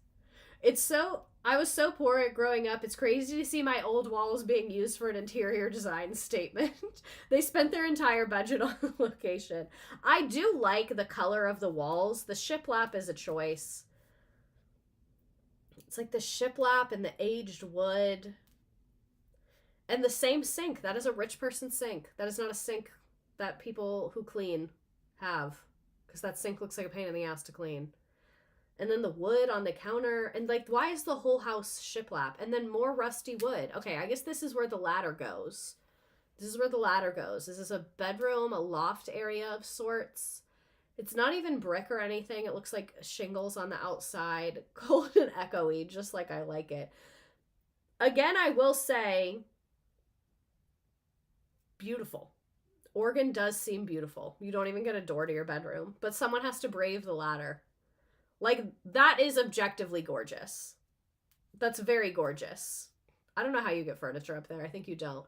I was so poor at growing up, it's crazy to see my old walls being used for an interior design statement. They spent their entire budget on the location. I do like the color of the walls. The shiplap is a choice. It's like the shiplap and the aged wood. And the same sink. That is a rich person sink. That is not a sink that people who clean have. Because that sink looks like a pain in the ass to clean. And then the wood on the counter. And, like, why is the whole house shiplap? And then more rusty wood. Okay, I guess this is where the ladder goes. This is where the ladder goes. This is a bedroom, a loft area of sorts. It's not even brick or anything. It looks like shingles on the outside. Cold and echoey, just like I like it. Again, I will say, beautiful. Oregon does seem beautiful. You don't even get a door to your bedroom. But someone has to brave the ladder. Like, that is objectively gorgeous. That's very gorgeous. I don't know how you get furniture up there. I think you don't.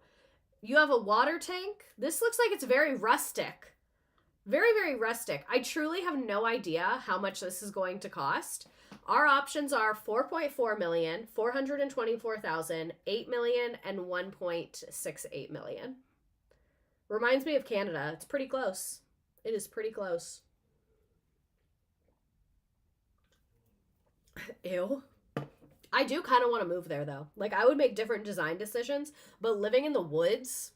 You have a water tank. This looks like it's very rustic. Very, very rustic. I truly have no idea how much this is going to cost. Our options are 4.4 million, 424,000, 8 million, and 1.68 million. Reminds me of Canada. It's pretty close. It is pretty close. Ew. I do kind of want to move there though. Like, I would make different design decisions, but living in the woods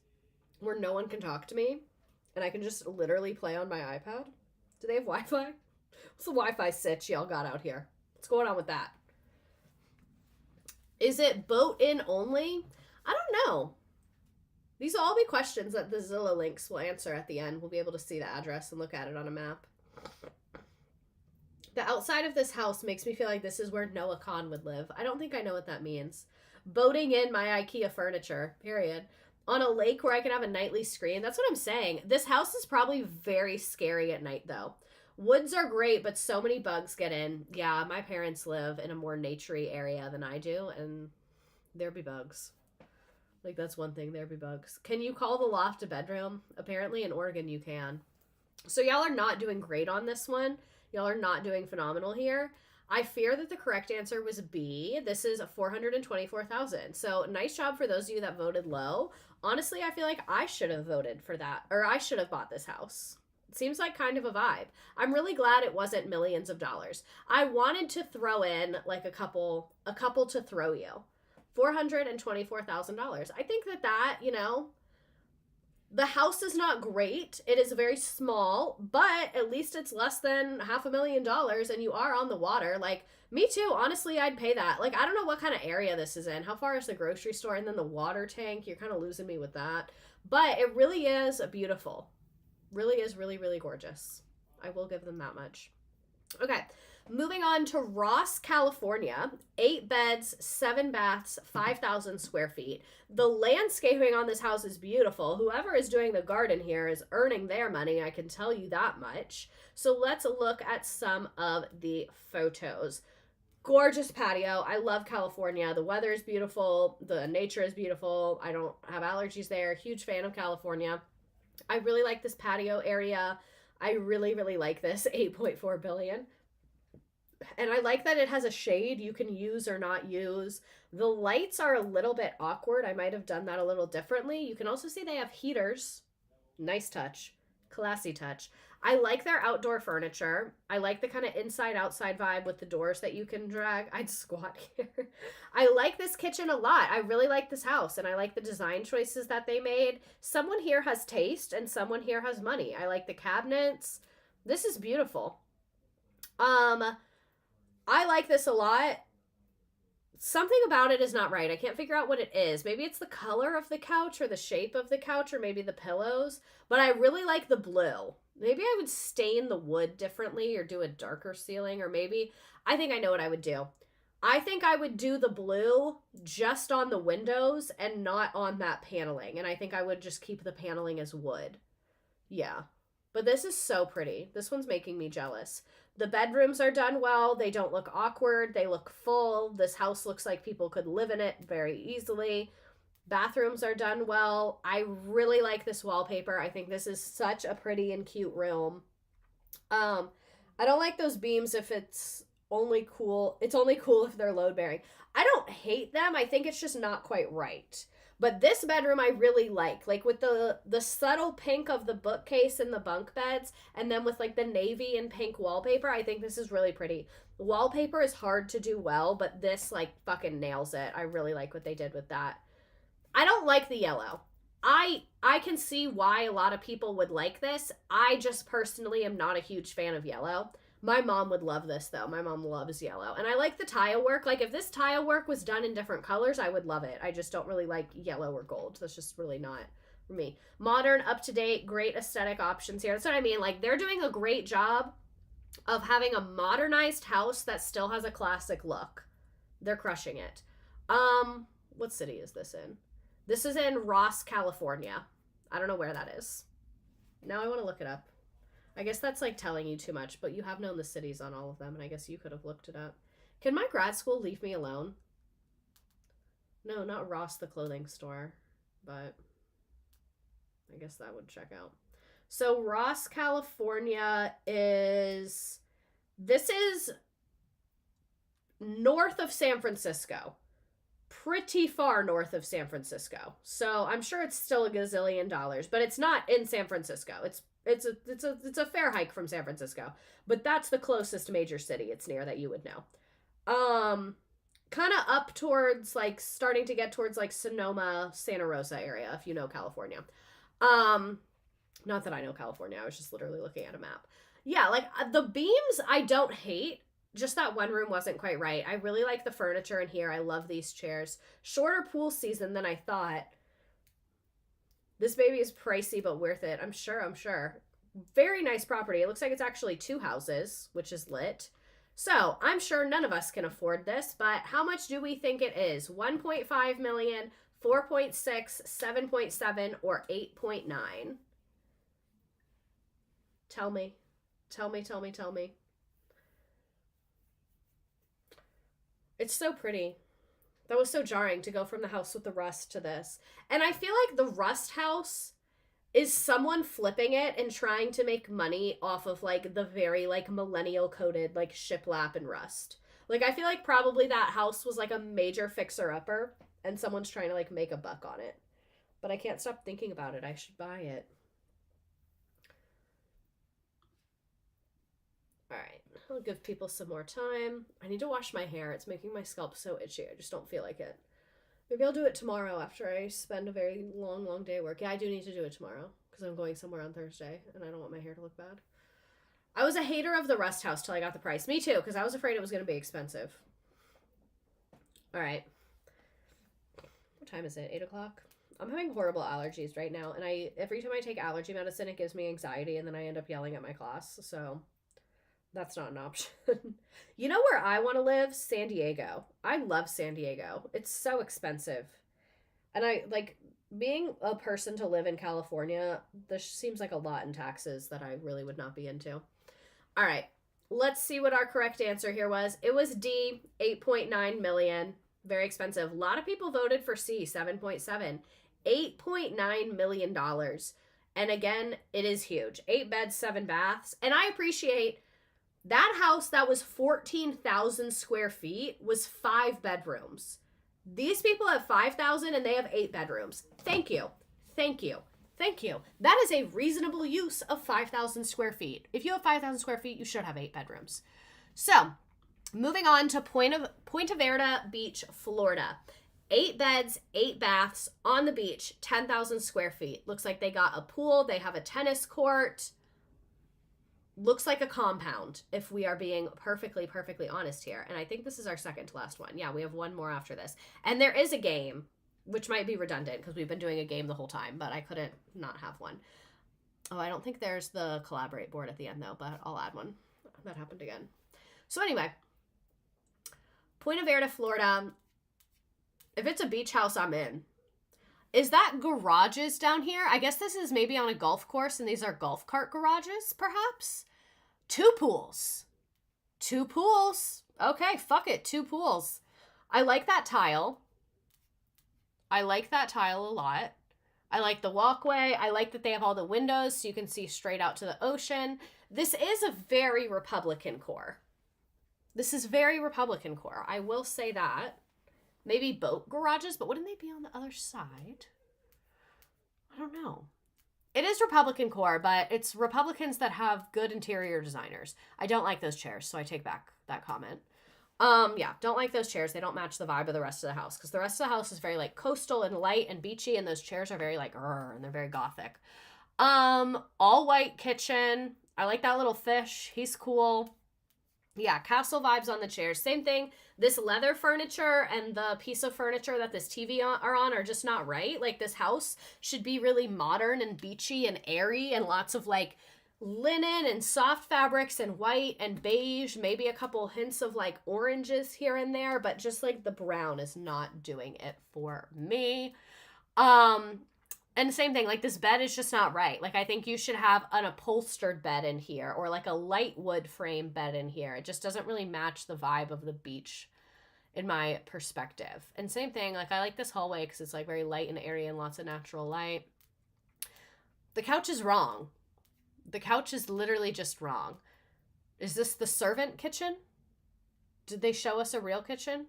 where no one can talk to me and I can just literally play on my iPad. Do they have Wi-Fi? What's the Wi-Fi sitch y'all got out here? What's going on with that? Is it boat in only? I don't know. These will all be questions that the Zillow links will answer at the end. We'll be able to see the address and look at it on a map. The outside of this house makes me feel like this is where Noah Khan would live. I don't think I know what that means. Boating in my IKEA furniture, period. On a lake where I can have a nightly screen. That's what I'm saying. This house is probably very scary at night, though. Woods are great, but so many bugs get in. Yeah, my parents live in a more naturey area than I do, and there be bugs. Like, that's one thing, there be bugs. Can you call the loft a bedroom? Apparently in Oregon you can. So y'all are not doing great on this one. Y'all are not doing phenomenal here. I fear that the correct answer was B. This is 424,000. So nice job for those of you that voted low. Honestly, I feel like I should have voted for that, or I should have bought this house. It seems like kind of a vibe. I'm really glad it wasn't millions of dollars. I wanted to throw in like a couple to throw you. $424,000. I think that, you know, the house is not great. It is very small, but at least it's less than $500,000 and you are on the water. Like, me too. Honestly, I'd pay that. Like, I don't know what kind of area this is in. How far is the grocery store? And then the water tank. You're kind of losing me with that. But it really is beautiful. Really is really, really gorgeous. I will give them that much. Okay. Moving on to Ross, California, 8 beds, 7 baths, 5,000 square feet. The landscaping on this house is beautiful. Whoever is doing the garden here is earning their money, I can tell you that much. So let's look at some of the photos. Gorgeous patio. I love California. The weather is beautiful. The nature is beautiful. I don't have allergies there. Huge fan of California. I really like this patio area. I really, really like this 8.4 billion. And I like that it has a shade you can use or not use. The lights are a little bit awkward. I might have done that a little differently. You can also see they have heaters. Nice touch. Classy touch. I like their outdoor furniture. I like the kind of inside-outside vibe with the doors that you can drag. I'd squat here. I like this kitchen a lot. I really like this house, and I like the design choices that they made. Someone here has taste, and someone here has money. I like the cabinets. This is beautiful. I like this a lot. Something about it is not right. I can't figure out what it is. Maybe it's the color of the couch or the shape of the couch or maybe the pillows. But I really like the blue. Maybe I would stain the wood differently or do a darker ceiling. Or maybe, I think I know what I would do. I think I would do the blue just on the windows and not on that paneling. And I think I would just keep the paneling as wood. Yeah. But this is so pretty. This one's making me jealous. The bedrooms are done well. They don't look awkward. They look full. This house looks like people could live in it very easily. Bathrooms are done well. I really like this wallpaper. I think this is such a pretty and cute room. I don't like those beams if it's only cool. It's only cool if they're load bearing. I don't hate them. I think it's just not quite right. But this bedroom I really like with the subtle pink of the bookcase and the bunk beds, and then with like the navy and pink wallpaper. I think this is really pretty. The wallpaper is hard to do well, but this like fucking nails it. I really like what they did with that. I don't like the yellow. I can see why a lot of people would like this. I just personally am not a huge fan of yellow. My mom would love this, though. My mom loves yellow. And I like the tile work. Like, if this tile work was done in different colors, I would love it. I just don't really like yellow or gold. That's just really not for me. Modern, up-to-date, great aesthetic options here. That's what I mean. Like, they're doing a great job of having a modernized house that still has a classic look. They're crushing it. What city is this in? This is in Ross, California. I don't know where that is. Now I want to look it up. I guess that's like telling you too much, but you have known the cities on all of them, and I guess you could have looked it up. Can my grad school leave me alone? No, not Ross the clothing store, but I guess that would check out. So Ross, California this is north of San Francisco. Pretty far north of San Francisco. So I'm sure it's still a gazillion dollars, but it's not in San Francisco. It's a fair hike from San Francisco, but that's the closest major city it's near that you would know. Kind of up towards like starting to get towards like Sonoma, Santa Rosa area if you know California. Not that I know California. I was just literally looking at a map. Yeah, like the beams I don't hate. Just that one room wasn't quite right. I really like the furniture in here. I love these chairs. Shorter pool season than I thought. This baby is pricey but worth it. I'm sure. Very nice property. It looks like it's actually 2 houses, which is lit. So, I'm sure none of us can afford this, but how much do we think it is? 1.5 million, 4.6, 7.7, or 8.9? Tell me. It's so pretty. That was so jarring to go from the house with the rust to this. And I feel like the rust house is someone flipping it and trying to make money off of like the very like millennial coded like shiplap and rust. Like I feel like probably that house was like a major fixer upper and someone's trying to like make a buck on it. But I can't stop thinking about it. I should buy it. All right, I'll give people some more time. I need to wash my hair. It's making my scalp so itchy. I just don't feel like it. Maybe I'll do it tomorrow after I spend a very long day at work. Yeah, I do need to do it tomorrow because I'm going somewhere on Thursday and I don't want my hair to look bad. I was a hater of the rust house till I got the price. Me too, because I was afraid it was going to be expensive. All right. What time is it? 8 o'clock? I'm having horrible allergies right now, and every time I take allergy medicine, it gives me anxiety, and then I end up yelling at my class, so that's not an option. You know where I want to live? San Diego. I love San Diego. It's so expensive. And I, like, being a person to live in California, this seems like a lot in taxes that I really would not be into. All right. Let's see what our correct answer here was. It was D, 8.9 million. Very expensive. A lot of people voted for C, 7.7. $8.9 million. And again, it is huge. 8 beds, 7 baths. And I appreciate that house that was 14,000 square feet was 5 bedrooms. These people have 5,000 and they have 8 bedrooms. Thank you. That is a reasonable use of 5,000 square feet. If you have 5,000 square feet, you should have 8 bedrooms. So, moving on to Puente Verde Beach, Florida. 8 beds, 8 baths on the beach, 10,000 square feet. Looks like they got a pool. They have a tennis court. Looks like a compound, if we are being perfectly honest here. And I think this is our second to last one. Yeah, we have one more after this. And there is a game, which might be redundant because we've been doing a game the whole time, but I couldn't not have one. Oh, I don't think there's the collaborate board at the end, though, but I'll add one. That happened again. So anyway, Puente Verde, Florida. If it's a beach house, I'm in. Is that garages down here? I guess this is maybe on a golf course, and these are golf cart garages, perhaps? 2 pools. 2 pools. Okay, fuck it. 2 pools. I like that tile. I like that tile a lot. I like the walkway. I like that they have all the windows so you can see straight out to the ocean. This is a very Republican core. This is very Republican core. I will say that. Maybe boat garages, but wouldn't they be on the other side? I don't know. It is Republican core, but it's Republicans that have good interior designers. I don't like those chairs, so I take back that comment. Yeah, don't like those chairs. They don't match the vibe of the rest of the house, because the rest of the house is very, like, coastal and light and beachy, and those chairs are very, like, and they're very gothic. All white kitchen. I like that little fish. He's cool. Yeah, castle vibes on the chairs. Same thing. This leather furniture and the piece of furniture that this TV are on are just not right. Like, this house should be really modern and beachy and airy and lots of, like, linen and soft fabrics and white and beige. Maybe a couple hints of, like, oranges here and there. But just, like, the brown is not doing it for me. And same thing, like, this bed is just not right. Like, I think you should have an upholstered bed in here or, like, a light wood frame bed in here. It just doesn't really match the vibe of the beach in my perspective. And same thing, like, I like this hallway because it's, like, very light and airy and lots of natural light. The couch is wrong. The couch is literally just wrong. Is this the servant kitchen? Did they show us a real kitchen?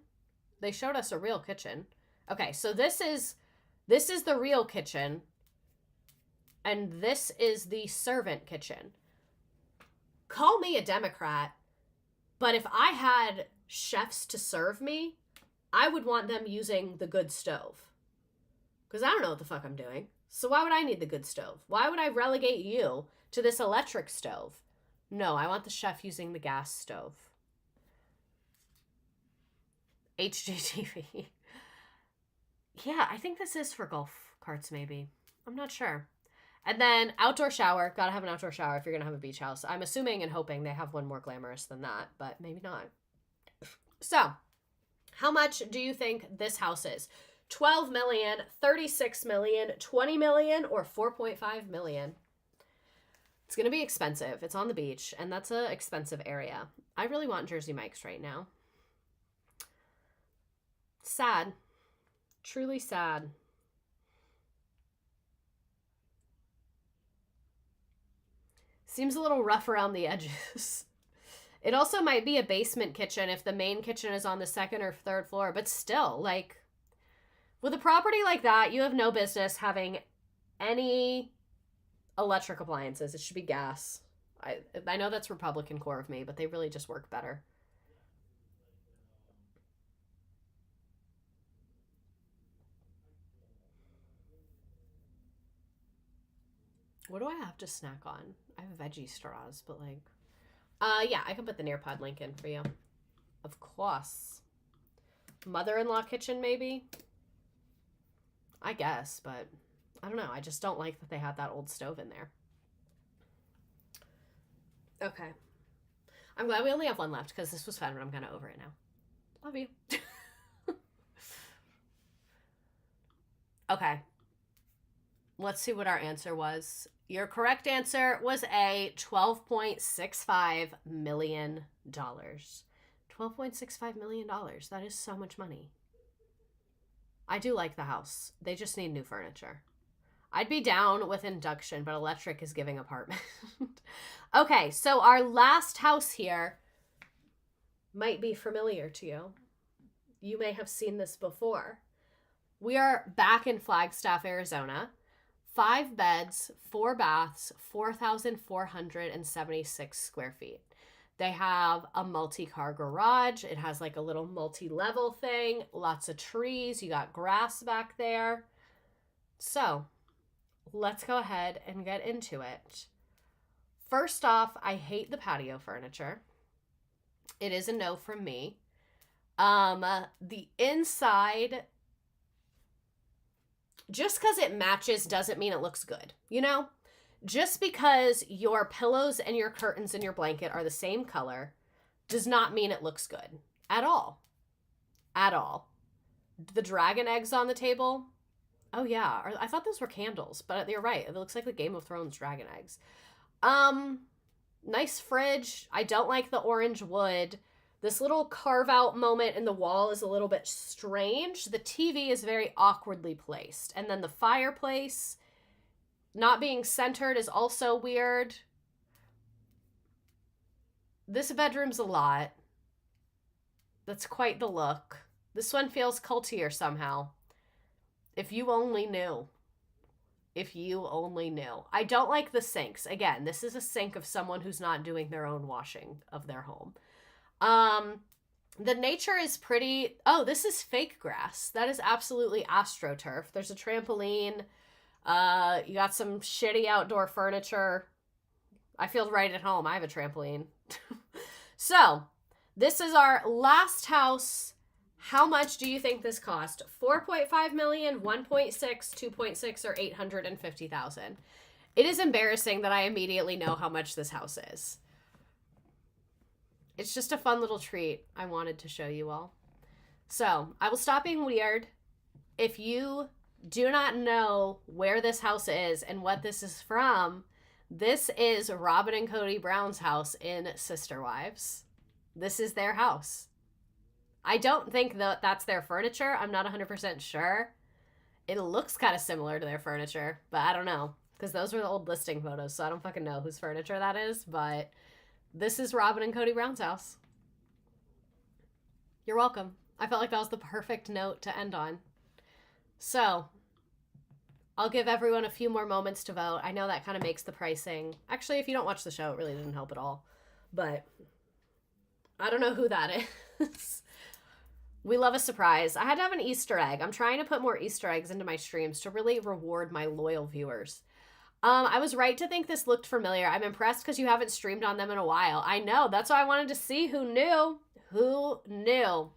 They showed us a real kitchen. Okay, so this is the real kitchen, and this is the servant kitchen. Call me a Democrat, but if I had chefs to serve me, I would want them using the good stove. Because I don't know what the fuck I'm doing. So why would I need the good stove? Why would I relegate you to this electric stove? No, I want the chef using the gas stove. HGTV. Yeah, I think this is for golf carts, maybe. I'm not sure. And then outdoor shower. Gotta have an outdoor shower if you're gonna have a beach house. I'm assuming and hoping they have one more glamorous than that, but maybe not. So, how much do you think this house is? 12 million, 36 million, 20 million, or 4.5 million? It's gonna be expensive. It's on the beach, and that's an expensive area. I really want Jersey Mike's right now. Sad. Truly sad. Seems a little rough around the edges. It also might be a basement kitchen if the main kitchen is on the second or third floor, but still, like, with a property like that, you have no business having any electric appliances. It should be gas. I know that's Republican core of me, but they really just work better. What do I have to snack on? I have veggie straws, but like... yeah, I can put the Nearpod link in for you. Of course. Mother-in-law kitchen, maybe? I guess, but I don't know. I just don't like that they had that old stove in there. Okay. I'm glad we only have one left because this was fun, but I'm kind of over it now. Love you. Okay. Let's see what our answer was. Your correct answer was A, $12.65 million. $12.65 million. That is so much money. I do like the house. They just need new furniture. I'd be down with induction, but electric is giving apartment. Okay, so our last house here might be familiar to you. You may have seen this before. We are back in Flagstaff, Arizona. 5 beds, 4 baths, 4,476 square feet. They have a multi-car garage. It has like a little multi-level thing, lots of trees. You got grass back there. So let's go ahead and get into it. First off, I hate the patio furniture. It is a no from me. The inside, just because it matches doesn't mean it looks good, you know? Just because your pillows and your curtains and your blanket are the same color does not mean it looks good. At all. At all. The dragon eggs on the table. Oh yeah, I thought those were candles, but you're right. It looks like the Game of Thrones dragon eggs. Nice fridge. I don't like the orange wood. This little carve-out moment in the wall is a little bit strange. The TV is very awkwardly placed. And then the fireplace not being centered is also weird. This bedroom's a lot. That's quite the look. This one feels cultier somehow. If you only knew. If you only knew. I don't like the sinks. Again, this is a sink of someone who's not doing their own washing of their home. The nature is pretty... Oh, this is fake grass. That is absolutely AstroTurf. There's a trampoline. You got some shitty outdoor furniture. I feel right at home. I have a trampoline. So, this is our last house. How much do you think this cost? 4.5 million, 1.6, 2.6, or 850,000? It is embarrassing that I immediately know how much this house is. It's just a fun little treat I wanted to show you all. So, I will stop being weird. If you do not know where this house is and what this is from, this is Robin and Cody Brown's house in Sister Wives. This is their house. I don't think that that's their furniture. I'm not 100% sure. It looks kind of similar to their furniture, but I don't know. because those were the old listing photos, so I don't fucking know whose furniture that is, but this is Robin and Cody Brown's house. You're welcome. I felt like that was the perfect note to end on. So, I'll give everyone a few more moments to vote. I know that kind of makes the pricing... Actually, if you don't watch the show, it really didn't help at all. But I don't know who that is. We love a surprise. I had to have an Easter egg. I'm trying to put more Easter eggs into my streams to really reward my loyal viewers. I was right to think this looked familiar. I'm impressed because you haven't streamed on them in a while. I know. That's why I wanted to see who knew. Who knew?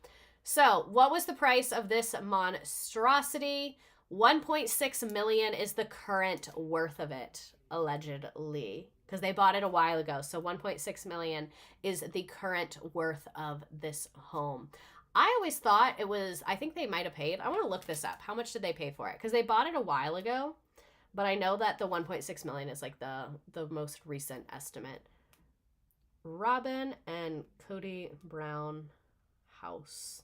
So, what was the price of this monstrosity? 1.6 million is the current worth of it, allegedly. Because they bought it a while ago. So 1.6 million is the current worth of this home. I always thought it was, I think they might have paid. I want to look this up. How much did they pay for it? Because they bought it a while ago. But I know that the 1.6 million is like the most recent estimate. Robin and Cody Brown house.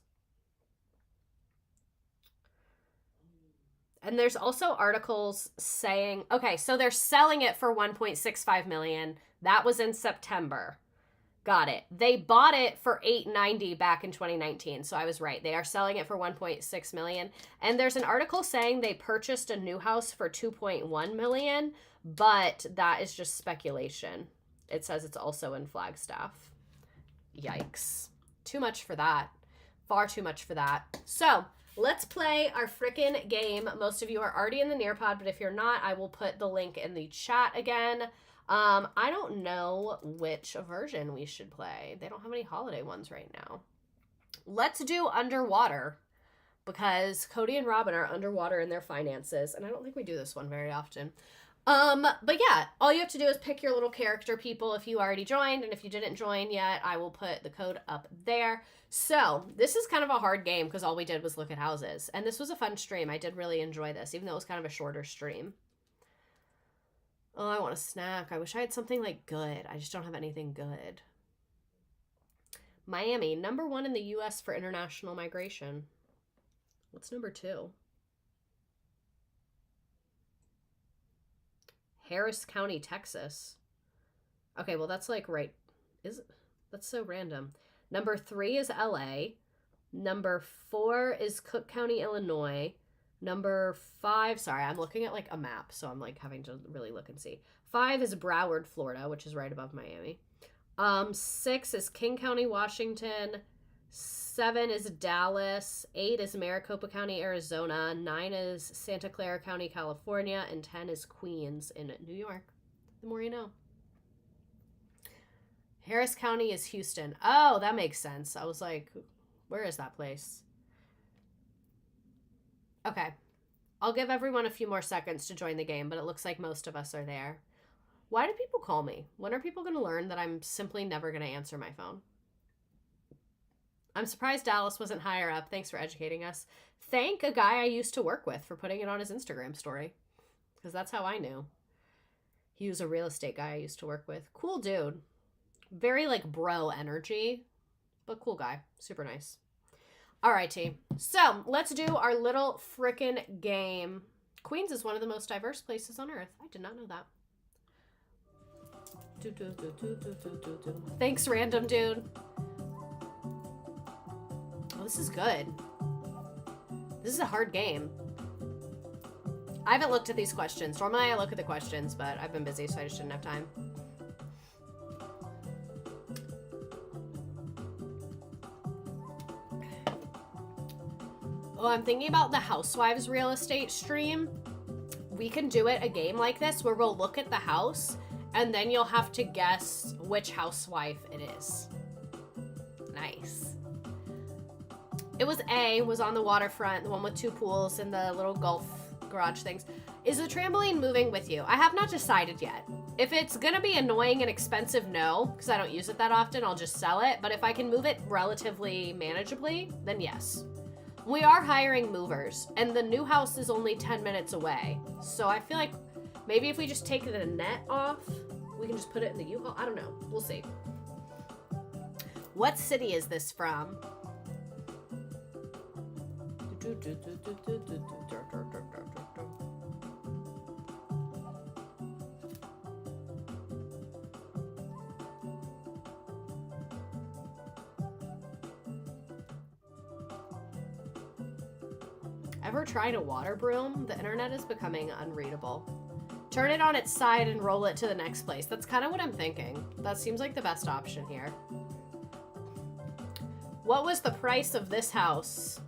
And there's also articles saying, okay, so they're selling it for 1.65 million. That was in September. Got it. They bought it for $890 back in 2019. So I was right. They are selling it for 1.6 million. And there's an article saying they purchased a new house for 2.1 million, but that is just speculation. It says it's also in Flagstaff. Yikes. Too much for that. Far too much for that. So let's play our frickin' game. Most of you are already in the Nearpod, but if you're not, I will put the link in the chat again. I don't know which version we should play. They don't have any holiday ones right now. Let's do underwater because Cody and Robin are underwater in their finances, and I don't think we do this one very often. But yeah, all you have to do is pick your little character people if you already joined, and if you didn't join yet, I will put the code up there. So this is kind of a hard game because all we did was look at houses, and this was a fun stream. I did really enjoy this, even though it was kind of a shorter stream. Oh, I want a snack. I wish I had something like good. I just don't have anything good. Miami, #1 in the U.S. for international migration. What's #2? Harris County, Texas. Okay, well, that's like right. That's so random. #3 is LA. #4 is Cook County, Illinois. #5, sorry, I'm looking at like a map, so I'm like having to really look and see. 5 is Broward, Florida, which is right above Miami. 6 is King County, Washington. 7 is Dallas. 8 is Maricopa County, Arizona. 9 is Santa Clara County, California. And 10 is Queens in New York. The more you know. Harris County is Houston. Oh, that makes sense. I was like, where is that place? Okay. I'll give everyone a few more seconds to join the game, but it looks like most of us are there. Why do people call me? When are people going to learn that I'm simply never going to answer my phone? I'm surprised Dallas wasn't higher up. Thanks for educating us. Thank a guy I used to work with for putting it on his Instagram story, because that's how I knew. He was a real estate guy I used to work with. Cool dude. Very like bro energy, but cool guy. Super nice. Alrighty, so let's do our little frickin' game. Queens is one of the most diverse places on earth. I did not know that. Thanks, random dude. Oh, this is good. This is a hard game. I haven't looked at these questions. Normally I look at the questions, but I've been busy, so I just didn't have time. Oh, I'm thinking about the Housewives real estate stream. We can do it a game like this where we'll look at the house and then you'll have to guess which housewife it is. Nice. It was on the waterfront, the one with 2 pools and the little golf garage things. Is the trampoline moving with you? I have not decided yet. If it's gonna be annoying and expensive, no, because I don't use it that often, I'll just sell it. But if I can move it relatively manageably, then yes. We are hiring movers, and the new house is only 10 minutes away. So I feel like maybe if we just take the net off, we can just put it in the U-Haul. I don't know. We'll see. What city is this from? Ever tried a water broom? The internet is becoming unreadable. Turn it on its side and roll it to the next place. That's kind of what I'm thinking. That seems like the best option here. What was the price of this house?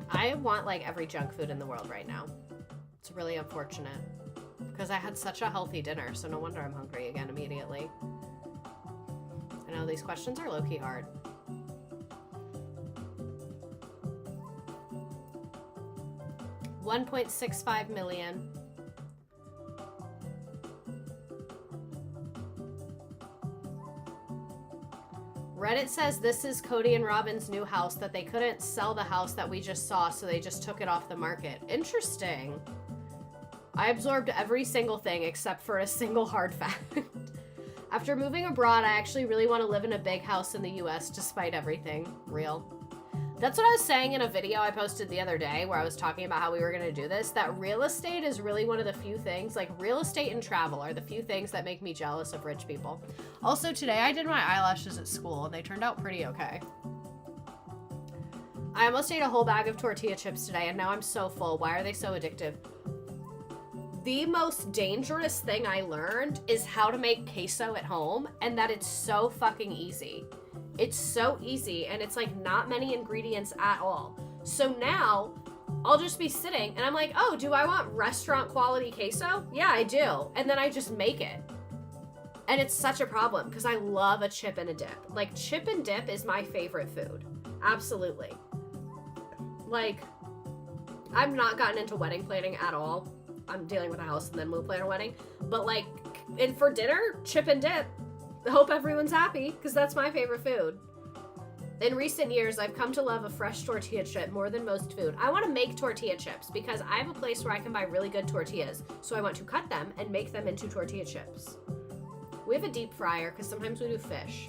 I want like every junk food in the world right now. It's really unfortunate because I had such a healthy dinner, so no wonder I'm hungry again immediately. I know these questions are low-key hard. $1.65 million. Reddit says this is Cody and Robin's new house, that they couldn't sell the house that we just saw, so they just took it off the market. Interesting. I absorbed every single thing except for a single hard fact. After moving abroad, I actually really want to live in a big house in the US despite everything. Real. That's what I was saying in a video I posted the other day where I was talking about how we were going to do this, that real estate is really one of the few things, like real estate and travel are the few things that make me jealous of rich people. Also, today I did my eyelashes at school and they turned out pretty okay. I almost ate a whole bag of tortilla chips today and now I'm so full. Why are they so addictive? The most dangerous thing I learned is how to make queso at home, and that it's so fucking easy. It's so easy, and it's like not many ingredients at all. So now I'll just be sitting and I'm like, oh, do I want restaurant quality queso? Yeah, I do. And then I just make it. And it's such a problem because I love a chip and a dip. Like, chip and dip is my favorite food. Absolutely. Like, I've not gotten into wedding planning at all. I'm dealing with a house and then we'll plan a wedding. But like, and for dinner, chip and dip. I hope everyone's happy because that's my favorite food. In recent years, I've come to love a fresh tortilla chip more than most food. I want to make tortilla chips because I have a place where I can buy really good tortillas. So I want to cut them and make them into tortilla chips. We have a deep fryer because sometimes we do fish.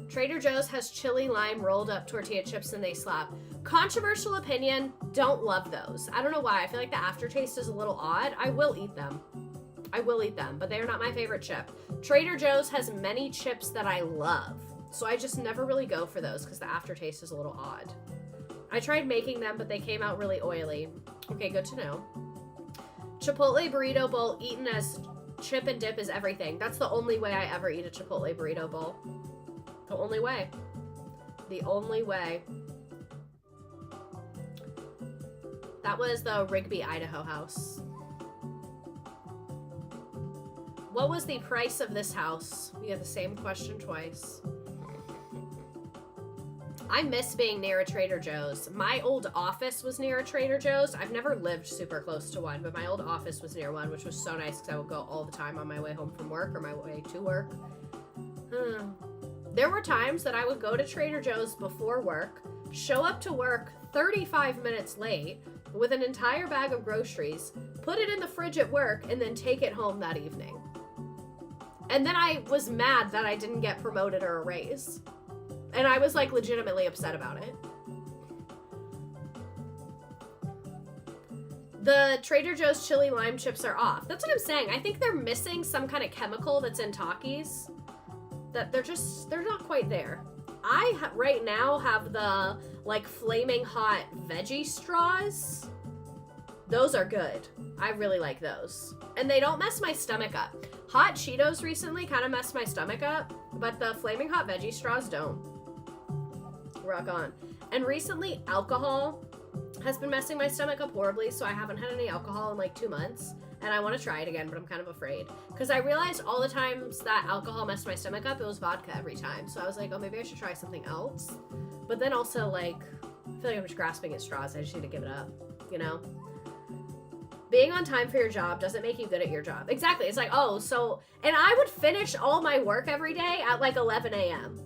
Trader Joe's has chili lime rolled up tortilla chips and they slap. Controversial opinion, don't love those. I don't know why. I feel like the aftertaste is a little odd. I will eat them. But they are not my favorite chip. Trader Joe's has many chips that I love. So I just never really go for those because the aftertaste is a little odd. I tried making them, but they came out really oily. Okay, good to know. Chipotle burrito bowl eaten as chip and dip is everything. That's the only way I ever eat a Chipotle burrito bowl. The only way. The only way. That was the Rigby, Idaho house. What was the price of this house? We have the same question twice. I miss being near a Trader Joe's. My old office was near a Trader Joe's. I've never lived super close to one, but my old office was near one, which was so nice because I would go all the time on my way home from work or my way to work. There were times that I would go to Trader Joe's before work, show up to work 35 minutes late with an entire bag of groceries, put it in the fridge at work, and then take it home that evening. And then I was mad that I didn't get promoted or a raise. And I was like legitimately upset about it. The Trader Joe's chili lime chips are off. That's what I'm saying. I think they're missing some kind of chemical that's in Takis. That they're not quite there. I right now have the like flaming hot veggie straws. Those are good. I really like those. And they don't mess my stomach up. Hot Cheetos recently kind of messed my stomach up, but the flaming hot veggie straws don't. Rock on. And recently, alcohol has been messing my stomach up horribly, so I haven't had any alcohol in like 2 months. And I want to try it again, but I'm kind of afraid. Because I realized all the times that alcohol messed my stomach up, it was vodka every time. So I was like, oh, maybe I should try something else. But then also, like, I feel like I'm just grasping at straws. I just need to give it up, you know? Being on time for your job doesn't make you good at your job. Exactly. It's like, oh, so... And I would finish all my work every day at like 11 a.m.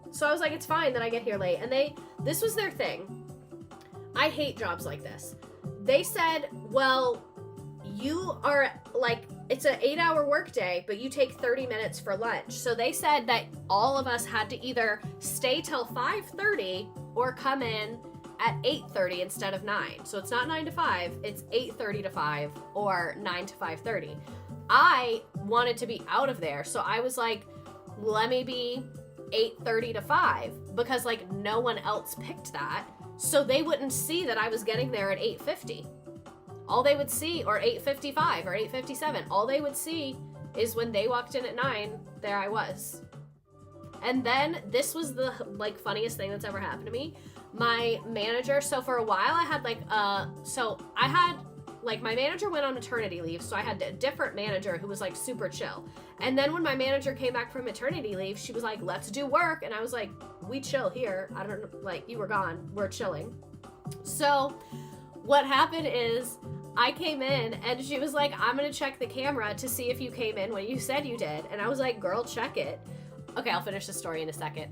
So I was like, it's fine that I get here late. And this was their thing. I hate jobs like this. They said, well, you are like, it's an 8-hour workday, but you take 30 minutes for lunch. So they said that all of us had to either stay till 5:30 or come in at 8:30 instead of 9. So it's not 9 to 5, it's 8:30 to 5 or 9 to 5:30. I wanted to be out of there, so I was like, let me be 8:30 to 5 because like no one else picked that. So they wouldn't see that I was getting there at 8:50. All they would see, or 8:55 or 8:57, all they would see is when they walked in at 9, there I was. And then this was the like funniest thing that's ever happened to me. My manager, so for a while I had my manager went on maternity leave, so I had a different manager who was like super chill. And then when my manager came back from maternity leave, she was like, let's do work. And I was like, we chill here. I don't know, like you were gone, we're chilling. So what happened is I came in and she was like, I'm gonna check the camera to see if you came in when you said you did. And I was like, girl, check it. Okay, I'll finish the story in a second.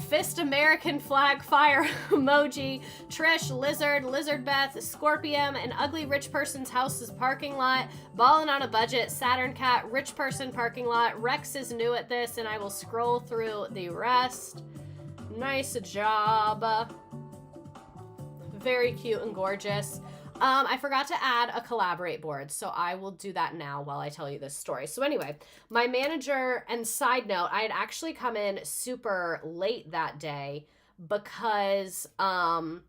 Fist American flag fire emoji, Trish, Lizard Beth, Scorpion, an ugly rich person's house's parking lot, ballin' on a budget, Saturn Cat, rich person parking lot, Rex is new at this, and I will scroll through the rest. Nice job. Very cute and gorgeous. I forgot to add a collaborate board, so I will do that now while I tell you this story. So anyway, my manager, and side note, I had actually come in super late that day because I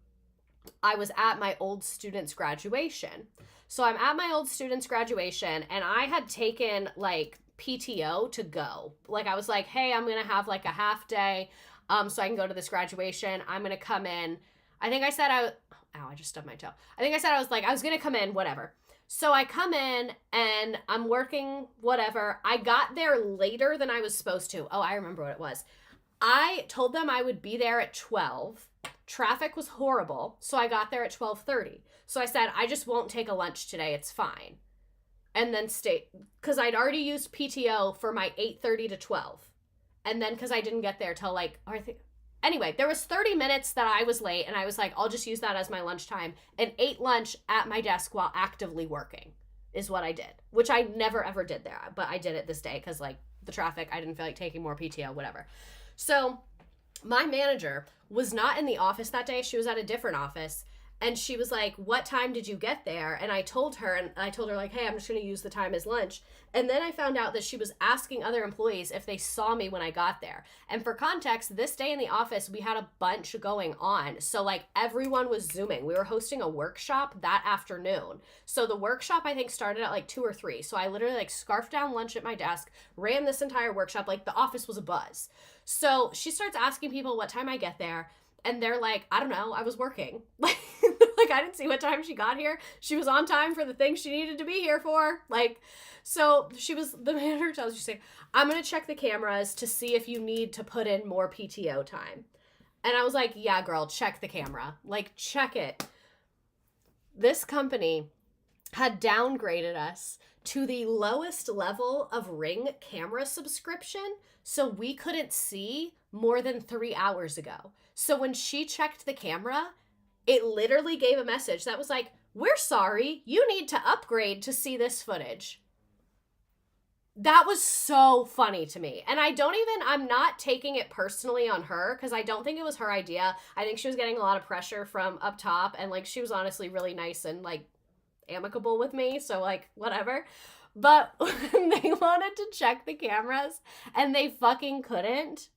was at my old student's graduation. So I'm at my old student's graduation, and I had taken like PTO to go. Like I was like, hey, I'm going to have like a half day so I can go to this graduation. I'm going to come in. I think I said I just stubbed my toe. I think I said I was going to come in, whatever. So I come in and I'm working, whatever. I got there later than I was supposed to. Oh, I remember what it was. I told them I would be there at 12. Traffic was horrible, so I got there at 12:30. So I said, I just won't take a lunch today. It's fine. And then stay, because I'd already used PTO for my 8:30 to 12. And then because I didn't get there till anyway, there was 30 minutes that I was late, and I was like, I'll just use that as my lunchtime, and ate lunch at my desk while actively working is what I did, which I never ever did there, but I did it this day because like the traffic, I didn't feel like taking more PTO, whatever. So my manager was not in the office that day. She was at a different office. And she was like, what time did you get there? And I told her like, hey, I'm just going to use the time as lunch. And then I found out that she was asking other employees if they saw me when I got there. And for context, this day in the office, we had a bunch going on. So like everyone was Zooming. We were hosting a workshop that afternoon. So the workshop, I think, started at like 2 or 3. So I literally like scarfed down lunch at my desk, ran this entire workshop. Like the office was a buzz. So she starts asking people what time I get there. And they're like, I don't know, I was working. Like, I didn't see what time she got here. She was on time for the thing she needed to be here for. Like, so the manager tells you, say, I'm going to check the cameras to see if you need to put in more PTO time. And I was like, yeah, girl, check the camera. Like, check it. This company had downgraded us to the lowest level of Ring camera subscription, so we couldn't see more than 3 hours ago. So when she checked the camera, it literally gave a message that was like, we're sorry, you need to upgrade to see this footage. That was so funny to me. And I'm not taking it personally on her because I don't think it was her idea. I think she was getting a lot of pressure from up top, and like she was honestly really nice and like amicable with me, so like whatever. But when they wanted to check the cameras and they fucking couldn't,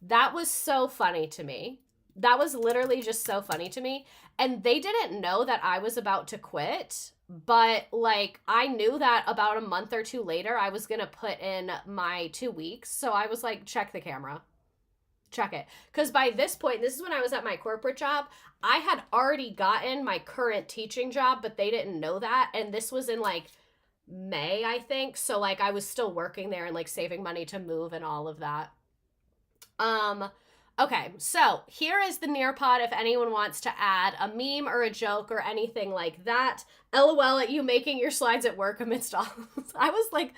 that was so funny to me. That was literally just so funny to me. And they didn't know that I was about to quit, but like I knew that about a month or two later I was going to put in my 2 weeks. So I was like, check the camera. Check it. Because by this point, this is when I was at my corporate job, I had already gotten my current teaching job, but they didn't know that. And this was in like May, I think. So like I was still working there and like saving money to move and all of that. Okay, so here is the Nearpod if anyone wants to add a meme or a joke or anything like that. LOL at you making your slides at work amidst all. I was like,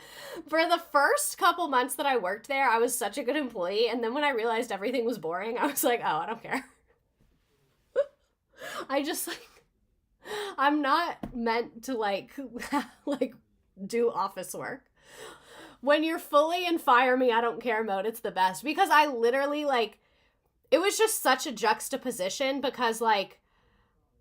for the first couple months that I worked there, I was such a good employee. And then when I realized everything was boring, I was like, oh, I don't care. I just like, I'm not meant to like do office work. When you're fully in fire me, I don't care mode, it's the best. Because I literally like, it was just such a juxtaposition because, like,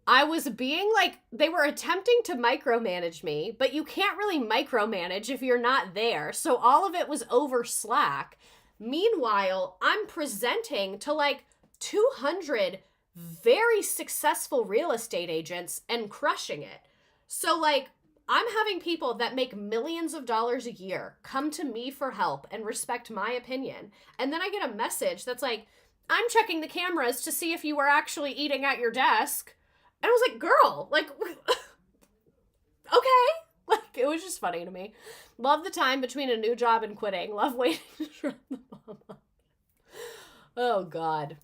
I was being like, they were attempting to micromanage me, but you can't really micromanage if you're not there. So all of it was over Slack. Meanwhile, I'm presenting to like 200 very successful real estate agents and crushing it. So, like, I'm having people that make millions of dollars a year come to me for help and respect my opinion. And then I get a message that's like, I'm checking the cameras to see if you were actually eating at your desk. And I was like, girl, like, okay. Like, it was just funny to me. Love the time between a new job and quitting. Love waiting to run the mama. Oh, God.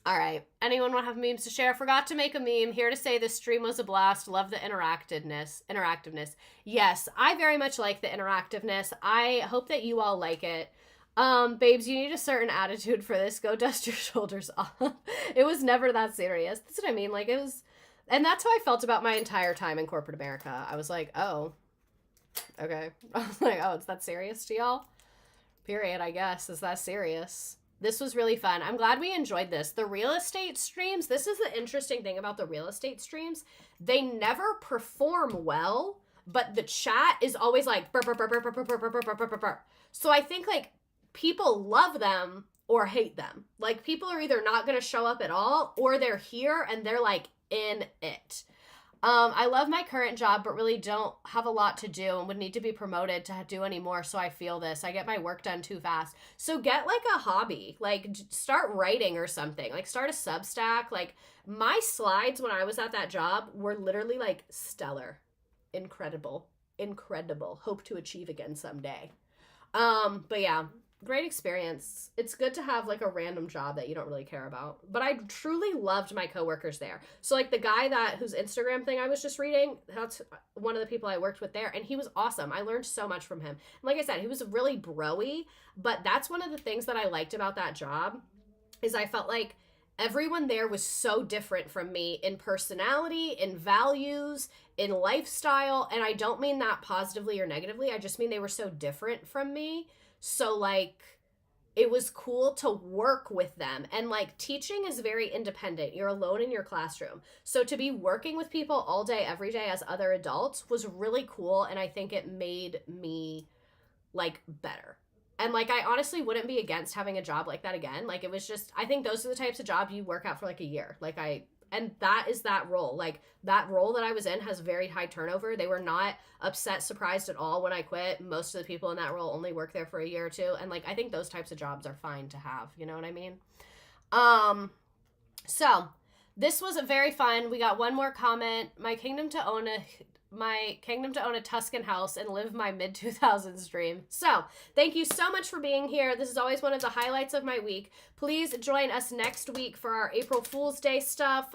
All right. Anyone want to have memes to share? Forgot to make a meme. Here to say this stream was a blast. Love the interactiveness. Yes, I very much like the interactiveness. I hope that you all like it. Babes, you need a certain attitude for this. Go dust your shoulders off. It was never that serious. That's what I mean. Like, it was, and that's how I felt about my entire time in corporate America. I was like, oh, okay. I was like, oh, it's that serious to y'all? Period, I guess. Is that serious? This was really fun. I'm glad we enjoyed this. The real estate streams, this is the interesting thing about the real estate streams. They never perform well, but the chat is always like, burr, burr, burr, burr, burr, burr, burr, burr, burr, burr, burr. So I think, like, people love them or hate them. Like, people are either not going to show up at all or they're here and they're, like, in it. I love my current job, but really don't have a lot to do and would need to be promoted to do any more. So I feel this. I get my work done too fast. So get like a hobby, like start writing or something, like start a Substack. Like, my slides when I was at that job were literally like stellar, incredible. Hope to achieve again someday. But yeah, great experience. It's good to have like a random job that you don't really care about. But I truly loved my coworkers there. So like the guy whose Instagram thing I was just reading, that's one of the people I worked with there, and he was awesome. I learned so much from him. And like I said, he was really bro-y, but that's one of the things that I liked about that job is I felt like everyone there was so different from me in personality, in values, in lifestyle, and I don't mean that positively or negatively. I just mean they were so different from me. So, like, it was cool to work with them. And, like, teaching is very independent. You're alone in your classroom. So to be working with people all day, every day as other adults was really cool. And I think it made me, like, better. And, like, I honestly wouldn't be against having a job like that again. Like, it was just, I think those are the types of jobs you work at for, like, a year. Like, and that is that role. Like, that role that I was in has very high turnover. They were not upset, surprised at all when I quit. Most of the people in that role only work there for a year or two. And, like, I think those types of jobs are fine to have. You know what I mean? So this was very fun. We got one more comment. My kingdom to own a Tuscan house and live my mid-2000s dream. So thank you so much for being here. This is always one of the highlights of my week. Please join us next week for our April Fool's Day stuff.